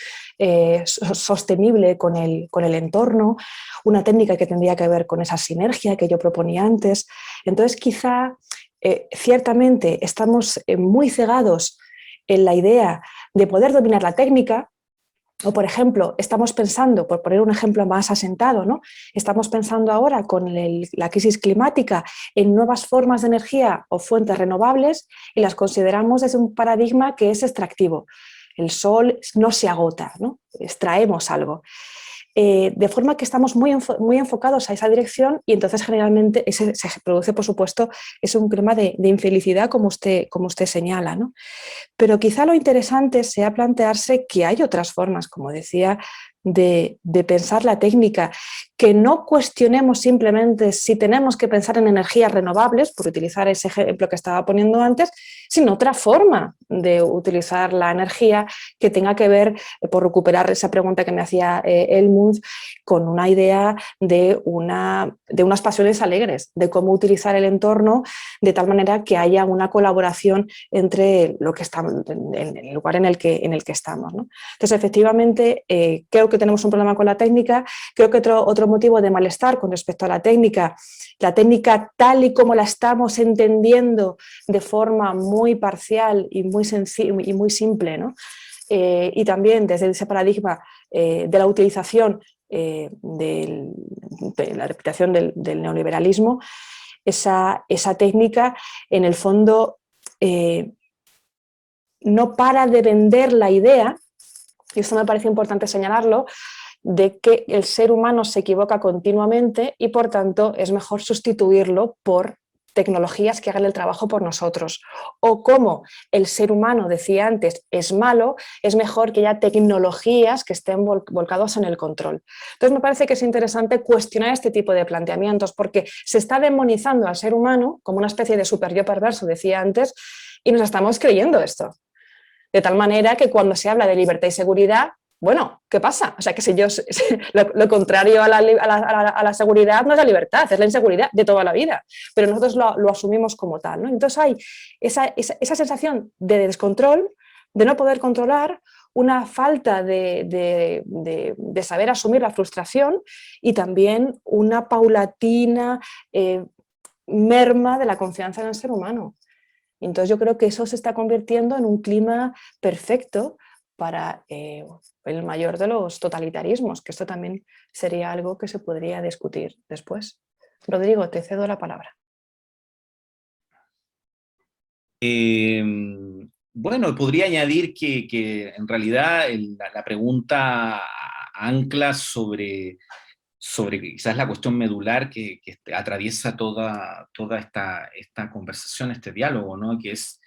sostenible con el entorno, una técnica que tendría que ver con esa sinergia que yo proponía antes. Entonces, quizá, ciertamente, estamos muy cegados en la idea de poder dominar la técnica. O, por ejemplo, estamos pensando, por poner un ejemplo más asentado, ¿no? Estamos pensando ahora con la crisis climática en nuevas formas de energía o fuentes renovables y las consideramos desde un paradigma que es extractivo. El sol no se agota, ¿no? Extraemos algo. De forma que estamos muy enfocados a esa dirección y entonces generalmente se produce, por supuesto, es un clima de infelicidad como usted señala, ¿no? Pero quizá lo interesante sea plantearse que hay otras formas, como decía, de pensar la técnica, que no cuestionemos simplemente si tenemos que pensar en energías renovables, por utilizar ese ejemplo que estaba poniendo antes, sino otra forma de utilizar la energía que tenga que ver, por recuperar esa pregunta que me hacía Helmut, con una idea de unas pasiones alegres, de cómo utilizar el entorno de tal manera que haya una colaboración entre lo que estamos, en el lugar en el que estamos, ¿no? Entonces, efectivamente, creo que tenemos un problema con la técnica. Creo que otro motivo de malestar con respecto a la técnica tal y como la estamos entendiendo de forma muy parcial y muy sencilla y muy simple, ¿no? Y también desde ese paradigma de la utilización de la reputación del neoliberalismo, esa técnica, en el fondo, no para de vender la idea, y esto me parece importante señalarlo, de que el ser humano se equivoca continuamente y por tanto es mejor sustituirlo por tecnologías que hagan el trabajo por nosotros. O como el ser humano, decía antes, es malo, es mejor que haya tecnologías que estén volcados en el control. Entonces me parece que es interesante cuestionar este tipo de planteamientos porque se está demonizando al ser humano como una especie de super yo perverso, decía antes, y nos estamos creyendo esto. De tal manera que cuando se habla de libertad y seguridad, bueno, ¿qué pasa? O sea, que si yo lo contrario a la seguridad no es la libertad, es la inseguridad de toda la vida, pero nosotros lo asumimos como tal, ¿no? Entonces hay esa sensación de descontrol, de no poder controlar, una falta de saber asumir la frustración y también una paulatina merma de la confianza en el ser humano. Entonces yo creo que eso se está convirtiendo en un clima perfecto para el mayor de los totalitarismos, que esto también sería algo que se podría discutir después. Rodrigo, te cedo la palabra. Bueno, podría añadir que en realidad la pregunta ancla sobre quizás la cuestión medular que atraviesa toda esta conversación, este diálogo, ¿no? Que es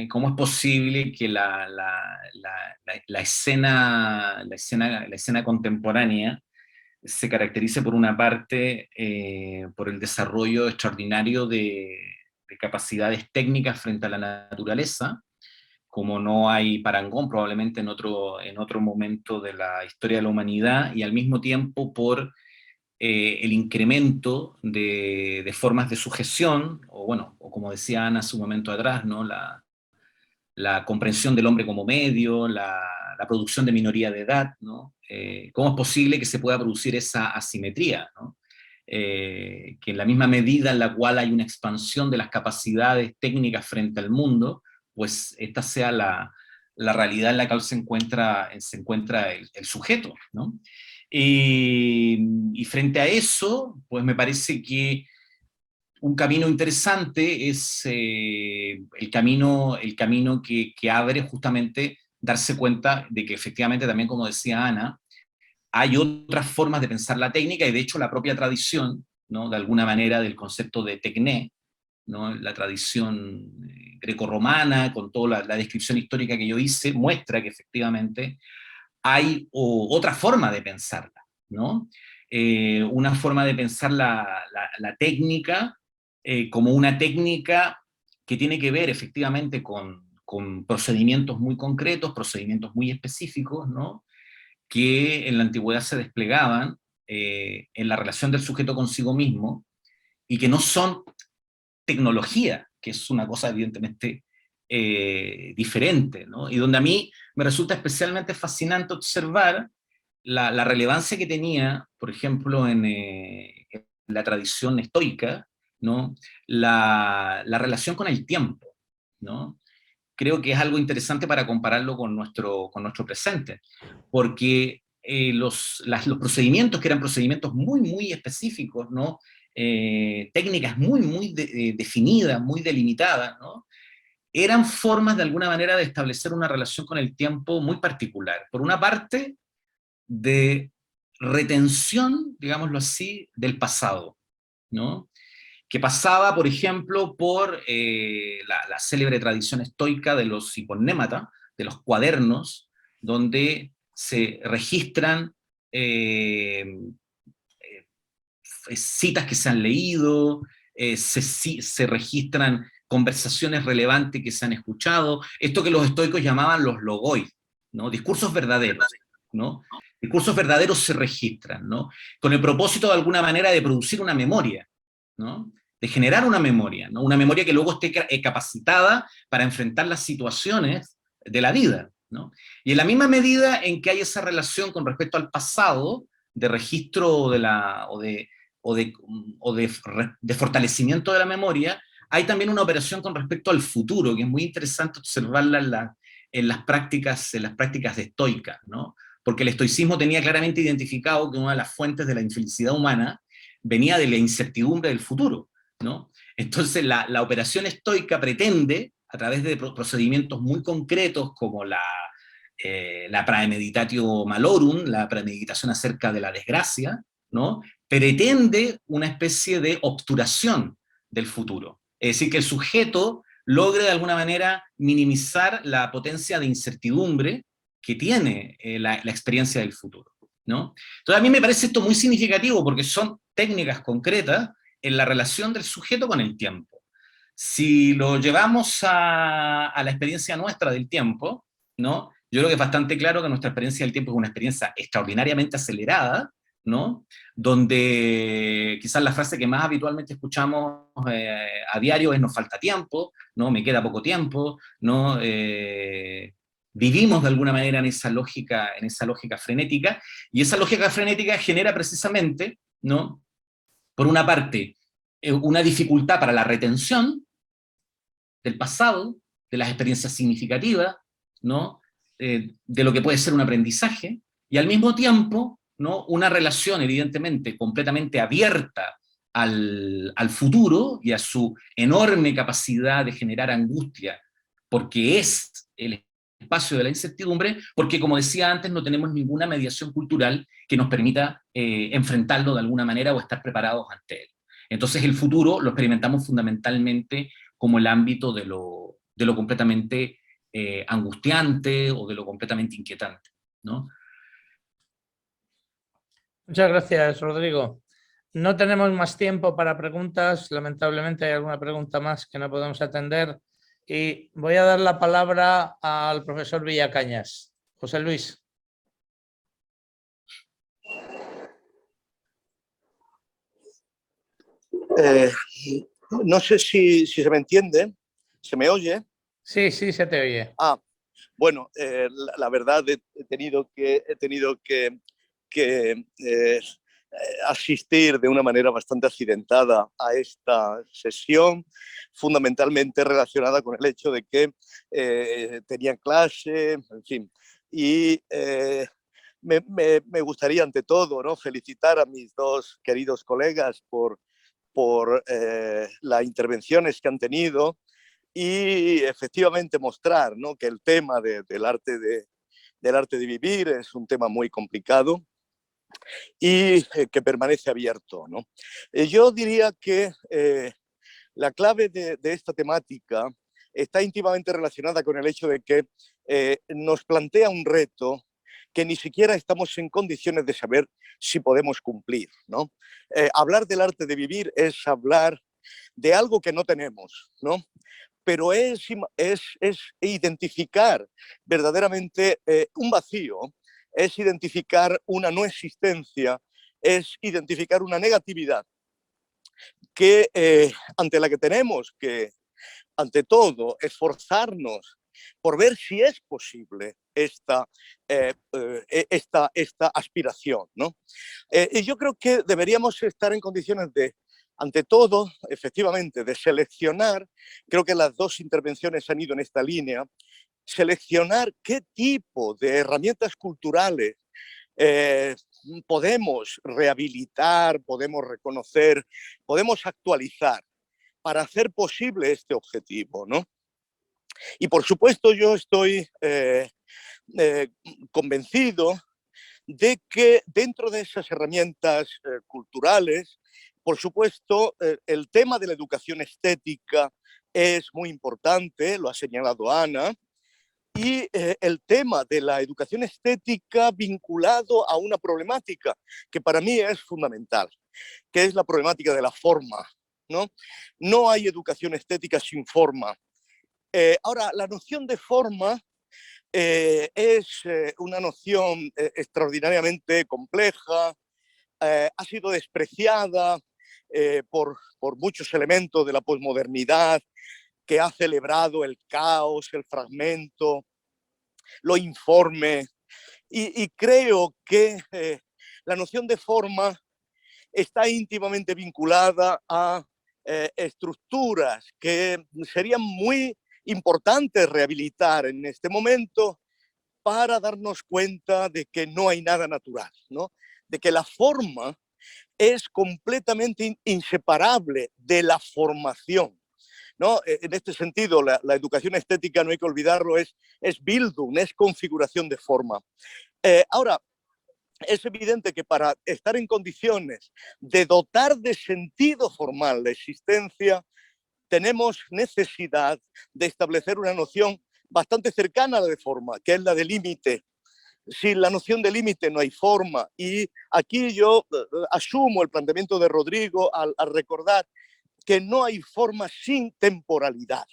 cómo es posible que la escena contemporánea se caracterice por una parte por el desarrollo extraordinario de capacidades técnicas frente a la naturaleza, como no hay parangón probablemente en otro momento de la historia de la humanidad, y al mismo tiempo por el incremento de formas de sujeción, o bueno, o como decía Ana hace un momento atrás, ¿no? La comprensión del hombre como medio, la producción de minoría de edad, ¿no? ¿Cómo es posible que se pueda producir esa asimetría, ¿no? Que en la misma medida en la cual hay una expansión de las capacidades técnicas frente al mundo, pues esta sea la realidad en la cual se encuentra el sujeto, ¿no? Y frente a eso, pues me parece que un camino interesante es el camino que abre justamente darse cuenta de que efectivamente también, como decía Ana, hay otras formas de pensar la técnica, y de hecho la propia tradición, ¿no? De alguna manera, del concepto de tecné, ¿no? La tradición grecorromana, con toda la descripción histórica que yo hice, muestra que efectivamente hay otra forma de pensarla, ¿no? Una forma de pensar la técnica como una técnica que tiene que ver efectivamente con con procedimientos muy concretos, procedimientos muy específicos, ¿no? Que en la antigüedad se desplegaban en la relación del sujeto consigo mismo, y que no son tecnología, que es una cosa evidentemente diferente, ¿no? Y donde a mí me resulta especialmente fascinante observar la relevancia que tenía, por ejemplo, en la tradición estoica, ¿no? La relación con el tiempo, ¿no? Creo que es algo interesante para compararlo con nuestro presente, porque los procedimientos, que eran procedimientos muy, muy específicos, ¿no? Técnicas muy, muy definidas, muy delimitadas, ¿no? Eran formas de alguna manera de establecer una relación con el tiempo muy particular. Por una parte, de retención, digámoslo así, del pasado, ¿no? Que pasaba, por ejemplo, por la célebre tradición estoica de los hiponnémata, de los cuadernos, donde se registran citas que se han leído, se registran conversaciones relevantes que se han escuchado, esto que los estoicos llamaban los logoi, ¿no? Discursos verdaderos, ¿no? Discursos verdaderos se registran, ¿no? Con el propósito de alguna manera de producir una memoria, ¿no? De generar una memoria, ¿no? Una memoria que luego esté capacitada para enfrentar las situaciones de la vida, ¿no? Y en la misma medida en que hay esa relación con respecto al pasado, de registro de fortalecimiento de la memoria, hay también una operación con respecto al futuro, que es muy interesante observarla en las prácticas estoicas, ¿no? Porque el estoicismo tenía claramente identificado que una de las fuentes de la infelicidad humana venía de la incertidumbre del futuro, ¿no? Entonces la operación estoica pretende, a través de procedimientos muy concretos como la praemeditatio malorum, la premeditación acerca de la desgracia, ¿no? Pretende una especie de obturación del futuro. Es decir, que el sujeto logre de alguna manera minimizar la potencia de incertidumbre que tiene la experiencia del futuro, ¿no? Entonces a mí me parece esto muy significativo porque son técnicas concretas en la relación del sujeto con el tiempo. Si lo llevamos a la experiencia nuestra del tiempo, ¿no? Yo creo que es bastante claro que nuestra experiencia del tiempo es una experiencia extraordinariamente acelerada, ¿no? Donde quizás la frase que más habitualmente escuchamos a diario es: nos falta tiempo, ¿no? Me queda poco tiempo, ¿no? Vivimos de alguna manera en esa lógica frenética, y esa lógica frenética genera precisamente, ¿no? Por una parte, una dificultad para la retención del pasado, de las experiencias significativas, ¿no? De lo que puede ser un aprendizaje, y al mismo tiempo, ¿no? Una relación evidentemente completamente abierta al futuro y a su enorme capacidad de generar angustia, porque es el espacio de la incertidumbre, porque como decía antes, no tenemos ninguna mediación cultural que nos permita enfrentarlo de alguna manera o estar preparados ante él. Entonces el futuro lo experimentamos fundamentalmente como el ámbito de lo completamente angustiante o de lo completamente inquietante, ¿no? Muchas gracias, Rodrigo. No tenemos más tiempo para preguntas. Lamentablemente hay alguna pregunta más que no podemos atender. Y voy a dar la palabra al profesor Villacañas. José Luis. No sé si se me entiende, ¿se me oye? Sí, sí, se te oye. Bueno, la verdad he tenido que asistir de una manera bastante accidentada a esta sesión, fundamentalmente relacionada con el hecho de que tenía clase, en fin, y me gustaría ante todo, ¿no?, felicitar a mis dos queridos colegas por las intervenciones que han tenido y efectivamente mostrar, ¿no?, que el tema del arte de vivir es un tema muy complicado y que permanece abierto, ¿no? Yo diría que la clave de esta temática está íntimamente relacionada con el hecho de que nos plantea un reto que ni siquiera estamos en condiciones de saber si podemos cumplir, ¿no? Hablar del arte de vivir es hablar de algo que no tenemos, ¿no? pero es identificar verdaderamente un vacío, es identificar una no existencia, es identificar una negatividad que, ante la que tenemos que, ante todo, esforzarnos por ver si es posible esta aspiración, ¿no? Y yo creo que deberíamos estar en condiciones de, ante todo, efectivamente, de seleccionar, creo que las dos intervenciones han ido en esta línea, seleccionar qué tipo de herramientas culturales podemos rehabilitar, podemos reconocer, podemos actualizar para hacer posible este objetivo, ¿no? Y por supuesto yo estoy convencido de que dentro de esas herramientas culturales, por supuesto, el tema de la educación estética es muy importante, lo ha señalado Ana, y el tema de la educación estética vinculado a una problemática que para mí es fundamental, que es la problemática de la forma, ¿no? No hay educación estética sin forma. Ahora, la noción de forma es una noción extraordinariamente compleja, ha sido despreciada por muchos elementos de la posmodernidad, que ha celebrado el caos, el fragmento, lo informe, y creo que la noción de forma está íntimamente vinculada a estructuras que serían muy importantes rehabilitar en este momento para darnos cuenta de que no hay nada natural, ¿no? De que la forma es completamente inseparable de la formación, ¿no? En este sentido, la educación estética, no hay que olvidarlo, es Bildung, es configuración de forma. Ahora, es evidente que para estar en condiciones de dotar de sentido formal la existencia, tenemos necesidad de establecer una noción bastante cercana a la de forma, que es la de límite. Sin la noción de límite no hay forma. Y aquí yo asumo el planteamiento de Rodrigo al recordar que no hay forma sin temporalidad.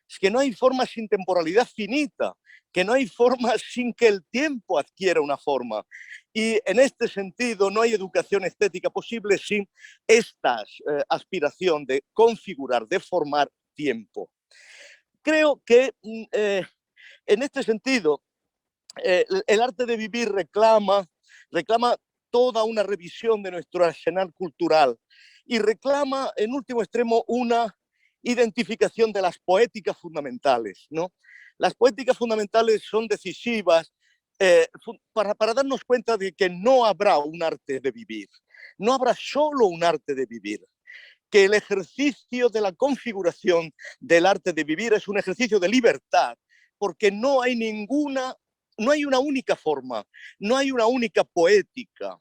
Es que no hay forma sin temporalidad finita, que no hay forma sin que el tiempo adquiera una forma. Y en este sentido no hay educación estética posible sin esta aspiración de configurar, de formar tiempo. Creo que en este sentido el arte de vivir reclama toda una revisión de nuestro arsenal cultural y reclama, en último extremo, una identificación de las poéticas fundamentales, ¿no? Las poéticas fundamentales son decisivas para darnos cuenta de que no habrá un arte de vivir, no habrá solo un arte de vivir, que el ejercicio de la configuración del arte de vivir es un ejercicio de libertad, porque no hay una única forma, no hay una única poética.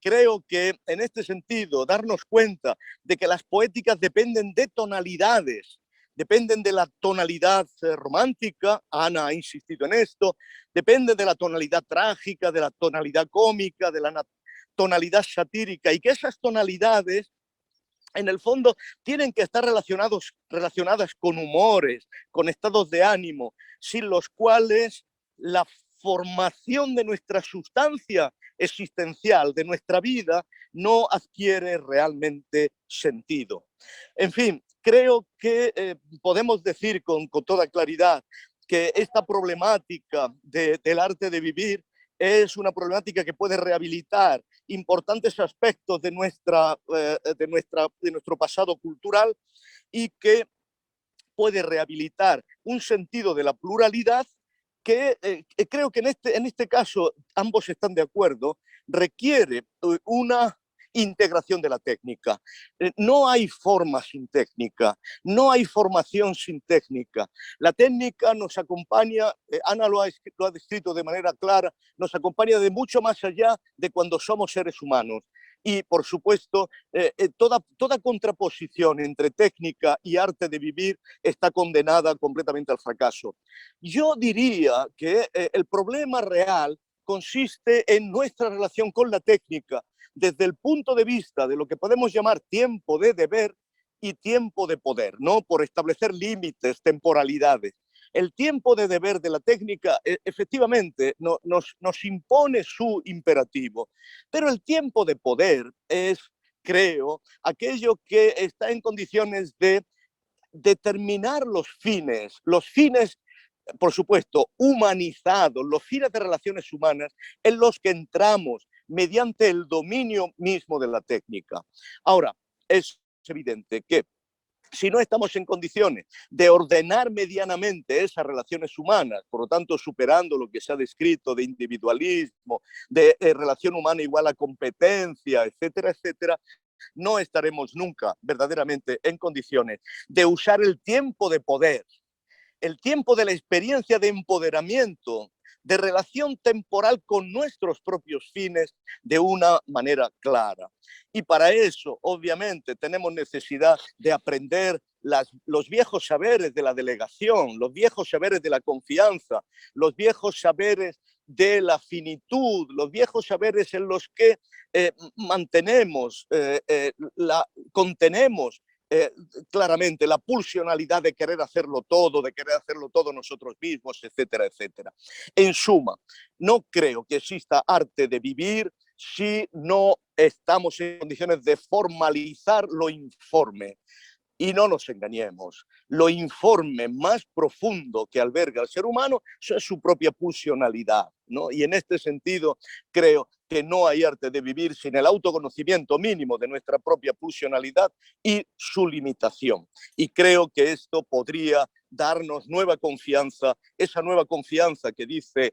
Creo que en este sentido darnos cuenta de que las poéticas dependen de tonalidades, dependen de la tonalidad romántica, Ana ha insistido en esto, dependen de la tonalidad trágica, de la tonalidad cómica, de la tonalidad satírica, y que esas tonalidades en el fondo tienen que estar relacionadas con humores, con estados de ánimo, sin los cuales la formación de nuestra sustancia existencial, de nuestra vida, no adquiere realmente sentido. En fin, creo que podemos decir con toda claridad que esta problemática del arte de vivir es una problemática que puede rehabilitar importantes aspectos de nuestro pasado cultural y que puede rehabilitar un sentido de la pluralidad que creo que en este caso ambos están de acuerdo, requiere una integración de la técnica. No hay forma sin técnica, no hay formación sin técnica. La técnica nos acompaña, Ana lo ha descrito de manera clara, nos acompaña de mucho más allá de cuando somos seres humanos. Y, por supuesto, toda contraposición entre técnica y arte de vivir está condenada completamente al fracaso. Yo diría que el problema real consiste en nuestra relación con la técnica desde el punto de vista de lo que podemos llamar tiempo de deber y tiempo de poder, ¿no? Por establecer límites, temporalidades. El tiempo de deber de la técnica efectivamente nos impone su imperativo, pero el tiempo de poder es, creo, aquello que está en condiciones de determinar los fines, por supuesto, humanizados, los fines de relaciones humanas en los que entramos mediante el dominio mismo de la técnica. Ahora, es evidente que si no estamos en condiciones de ordenar medianamente esas relaciones humanas, por lo tanto superando lo que se ha descrito de individualismo, de relación humana igual a competencia, etcétera, etcétera, no estaremos nunca verdaderamente en condiciones de usar el tiempo de poder, el tiempo de la experiencia de empoderamiento, de relación temporal con nuestros propios fines de una manera clara. Y para eso, obviamente, tenemos necesidad de aprender los viejos saberes de la delegación, los viejos saberes de la confianza, los viejos saberes de la finitud, los viejos saberes en los que mantenemos, contenemos claramente la pulsionalidad de querer hacerlo todo nosotros mismos, etcétera, etcétera. En suma, no creo que exista arte de vivir si no estamos en condiciones de formalizar lo informe. Y no nos engañemos, lo informe más profundo que alberga el ser humano es su propia pulsionalidad, ¿no? Y en este sentido creo que no hay arte de vivir sin el autoconocimiento mínimo de nuestra propia pulsionalidad y su limitación. Y creo que esto podría darnos nueva confianza, esa nueva confianza que dice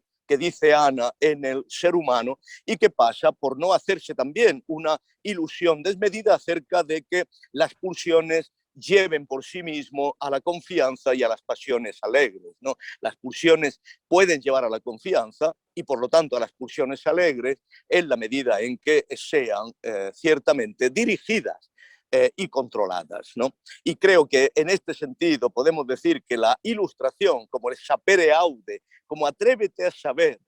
Ana en el ser humano y que pasa por no hacerse también una ilusión desmedida acerca de que las pulsiones lleven por sí mismo a la confianza y a las pasiones alegres, ¿no? Las pulsiones pueden llevar a la confianza y por lo tanto a las pulsiones alegres en la medida en que sean ciertamente dirigidas y controladas, ¿no? Y creo que en este sentido podemos decir que la ilustración, como el sapere aude, como atrévete a saber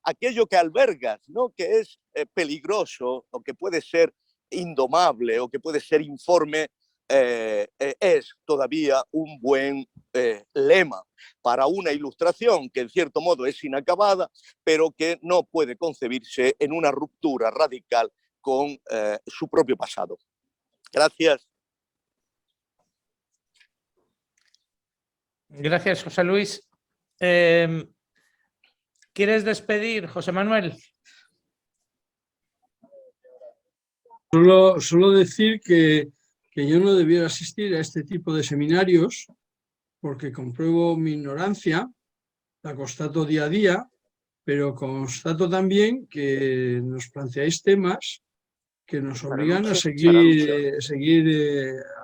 aquello que albergas, ¿no? Que es peligroso o que puede ser indomable o que puede ser informe, es todavía un buen lema para una ilustración que en cierto modo es inacabada, pero que no puede concebirse en una ruptura radical con su propio pasado. Gracias. Gracias, José Luis. ¿Quieres despedir, José Manuel? Solo decir que yo no debiera asistir a este tipo de seminarios porque compruebo mi ignorancia, la constato día a día, pero constato también que nos planteáis temas que nos obligan a seguir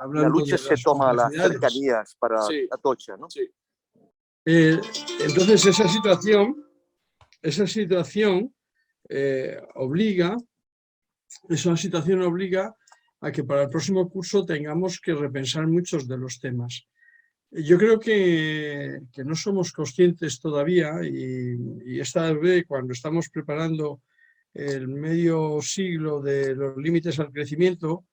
hablando. La lucha de se toma las complejidades. cercanías para Sí. Atocha, ¿no? Sí. Entonces esa situación obliga a que para el próximo curso tengamos que repensar muchos de los temas. Yo creo que no somos conscientes todavía y esta vez cuando estamos preparando el medio siglo de los límites al crecimiento,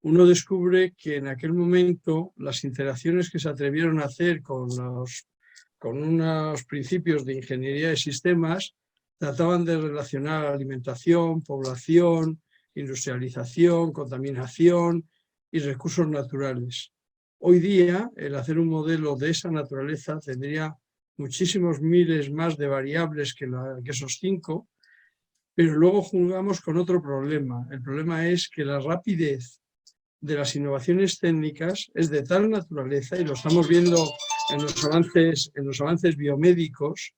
uno descubre que en aquel momento las interacciones que se atrevieron a hacer con unos principios de ingeniería de sistemas trataban de relacionar alimentación, población, industrialización, contaminación y recursos naturales. Hoy día, el hacer un modelo de esa naturaleza tendría muchísimos miles más de variables que esos 5, pero luego jugamos con otro problema. El problema es que la rapidez de las innovaciones técnicas es de tal naturaleza, y lo estamos viendo en los avances biomédicos,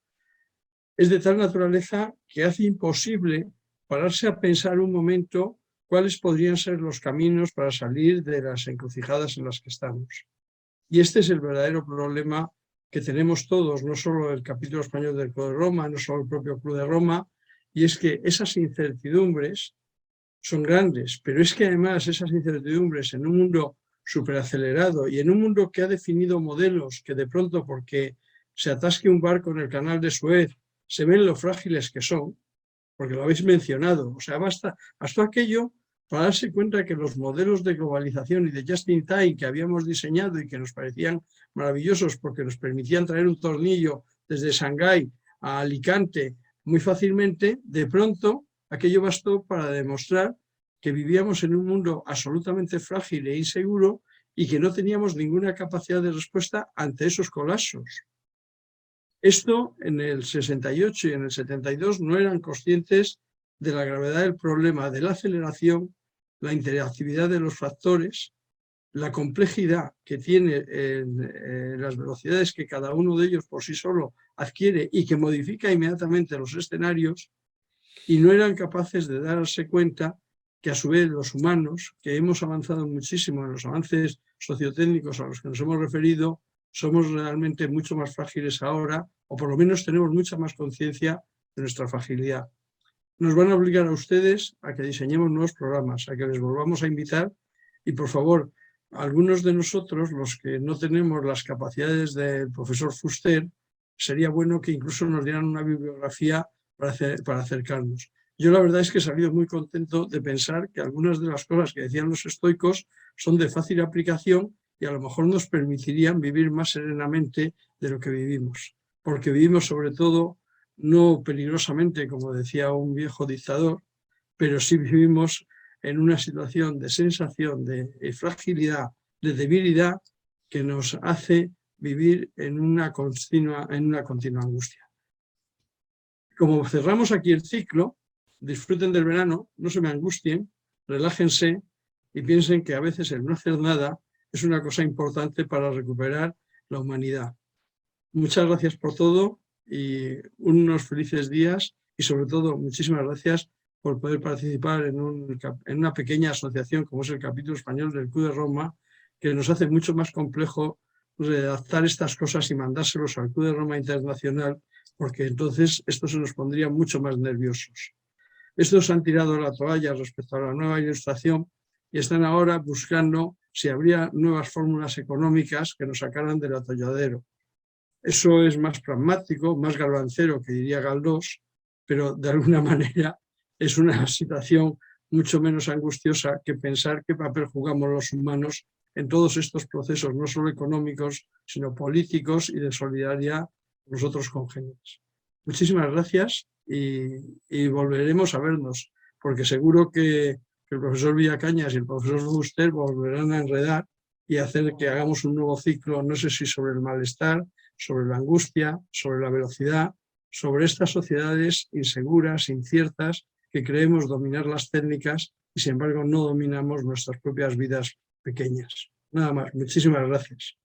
es de tal naturaleza que hace imposible pararse a pensar un momento cuáles podrían ser los caminos para salir de las encrucijadas en las que estamos. Y este es el verdadero problema que tenemos todos, no solo el capítulo español del Club de Roma, no solo el propio Club de Roma, y es que esas incertidumbres son grandes, pero es que además esas incertidumbres en un mundo superacelerado y en un mundo que ha definido modelos que de pronto porque se atasque un barco en el canal de Suez se ven lo frágiles que son, porque lo habéis mencionado, o sea, basta aquello para darse cuenta que los modelos de globalización y de just in time que habíamos diseñado y que nos parecían maravillosos porque nos permitían traer un tornillo desde Shanghái a Alicante muy fácilmente, de pronto aquello bastó para demostrar que vivíamos en un mundo absolutamente frágil e inseguro y que no teníamos ninguna capacidad de respuesta ante esos colapsos. Esto en el 68 y en el 72 no eran conscientes de la gravedad del problema, de la aceleración, la interactividad de los factores, la complejidad que tiene las velocidades que cada uno de ellos por sí solo adquiere y que modifica inmediatamente los escenarios, y no eran capaces de darse cuenta que a su vez los humanos, que hemos avanzado muchísimo en los avances sociotécnicos a los que nos hemos referido, somos realmente mucho más frágiles ahora, o por lo menos tenemos mucha más conciencia de nuestra fragilidad. Nos van a obligar a ustedes a que diseñemos nuevos programas, a que les volvamos a invitar y, por favor, algunos de nosotros, los que no tenemos las capacidades del profesor Fuster, sería bueno que incluso nos dieran una bibliografía para acercarnos. Yo la verdad es que he salido muy contento de pensar que algunas de las cosas que decían los estoicos son de fácil aplicación y a lo mejor nos permitirían vivir más serenamente de lo que vivimos, porque vivimos sobre todo no peligrosamente, como decía un viejo dictador, pero sí vivimos en una situación de sensación de fragilidad, de debilidad, que nos hace vivir en una continua angustia. Como cerramos aquí el ciclo, disfruten del verano, no se me angustien, relájense y piensen que a veces el no hacer nada es una cosa importante para recuperar la humanidad. Muchas gracias por todo y unos felices días y sobre todo muchísimas gracias por poder participar en una pequeña asociación como es el capítulo español del CUDE Roma, que nos hace mucho más complejo redactar estas cosas y mandárselos al CUDE Roma Internacional, porque entonces esto se nos pondría mucho más nerviosos. Estos han tirado la toalla respecto a la nueva ilustración y están ahora buscando si habría nuevas fórmulas económicas que nos sacaran del atolladero. Eso es más pragmático, más galvancero, que diría Galdós, pero de alguna manera es una situación mucho menos angustiosa que pensar qué papel jugamos los humanos en todos estos procesos, no solo económicos, sino políticos y de solidaridad con los otros congéneres. Muchísimas gracias y volveremos a vernos, porque seguro que el profesor Villacañas y el profesor Fuster volverán a enredar y hacer que hagamos un nuevo ciclo, no sé si sobre el malestar, sobre la angustia, sobre la velocidad, sobre estas sociedades inseguras, inciertas, que creemos dominar las técnicas y sin embargo no dominamos nuestras propias vidas pequeñas. Nada más, muchísimas gracias.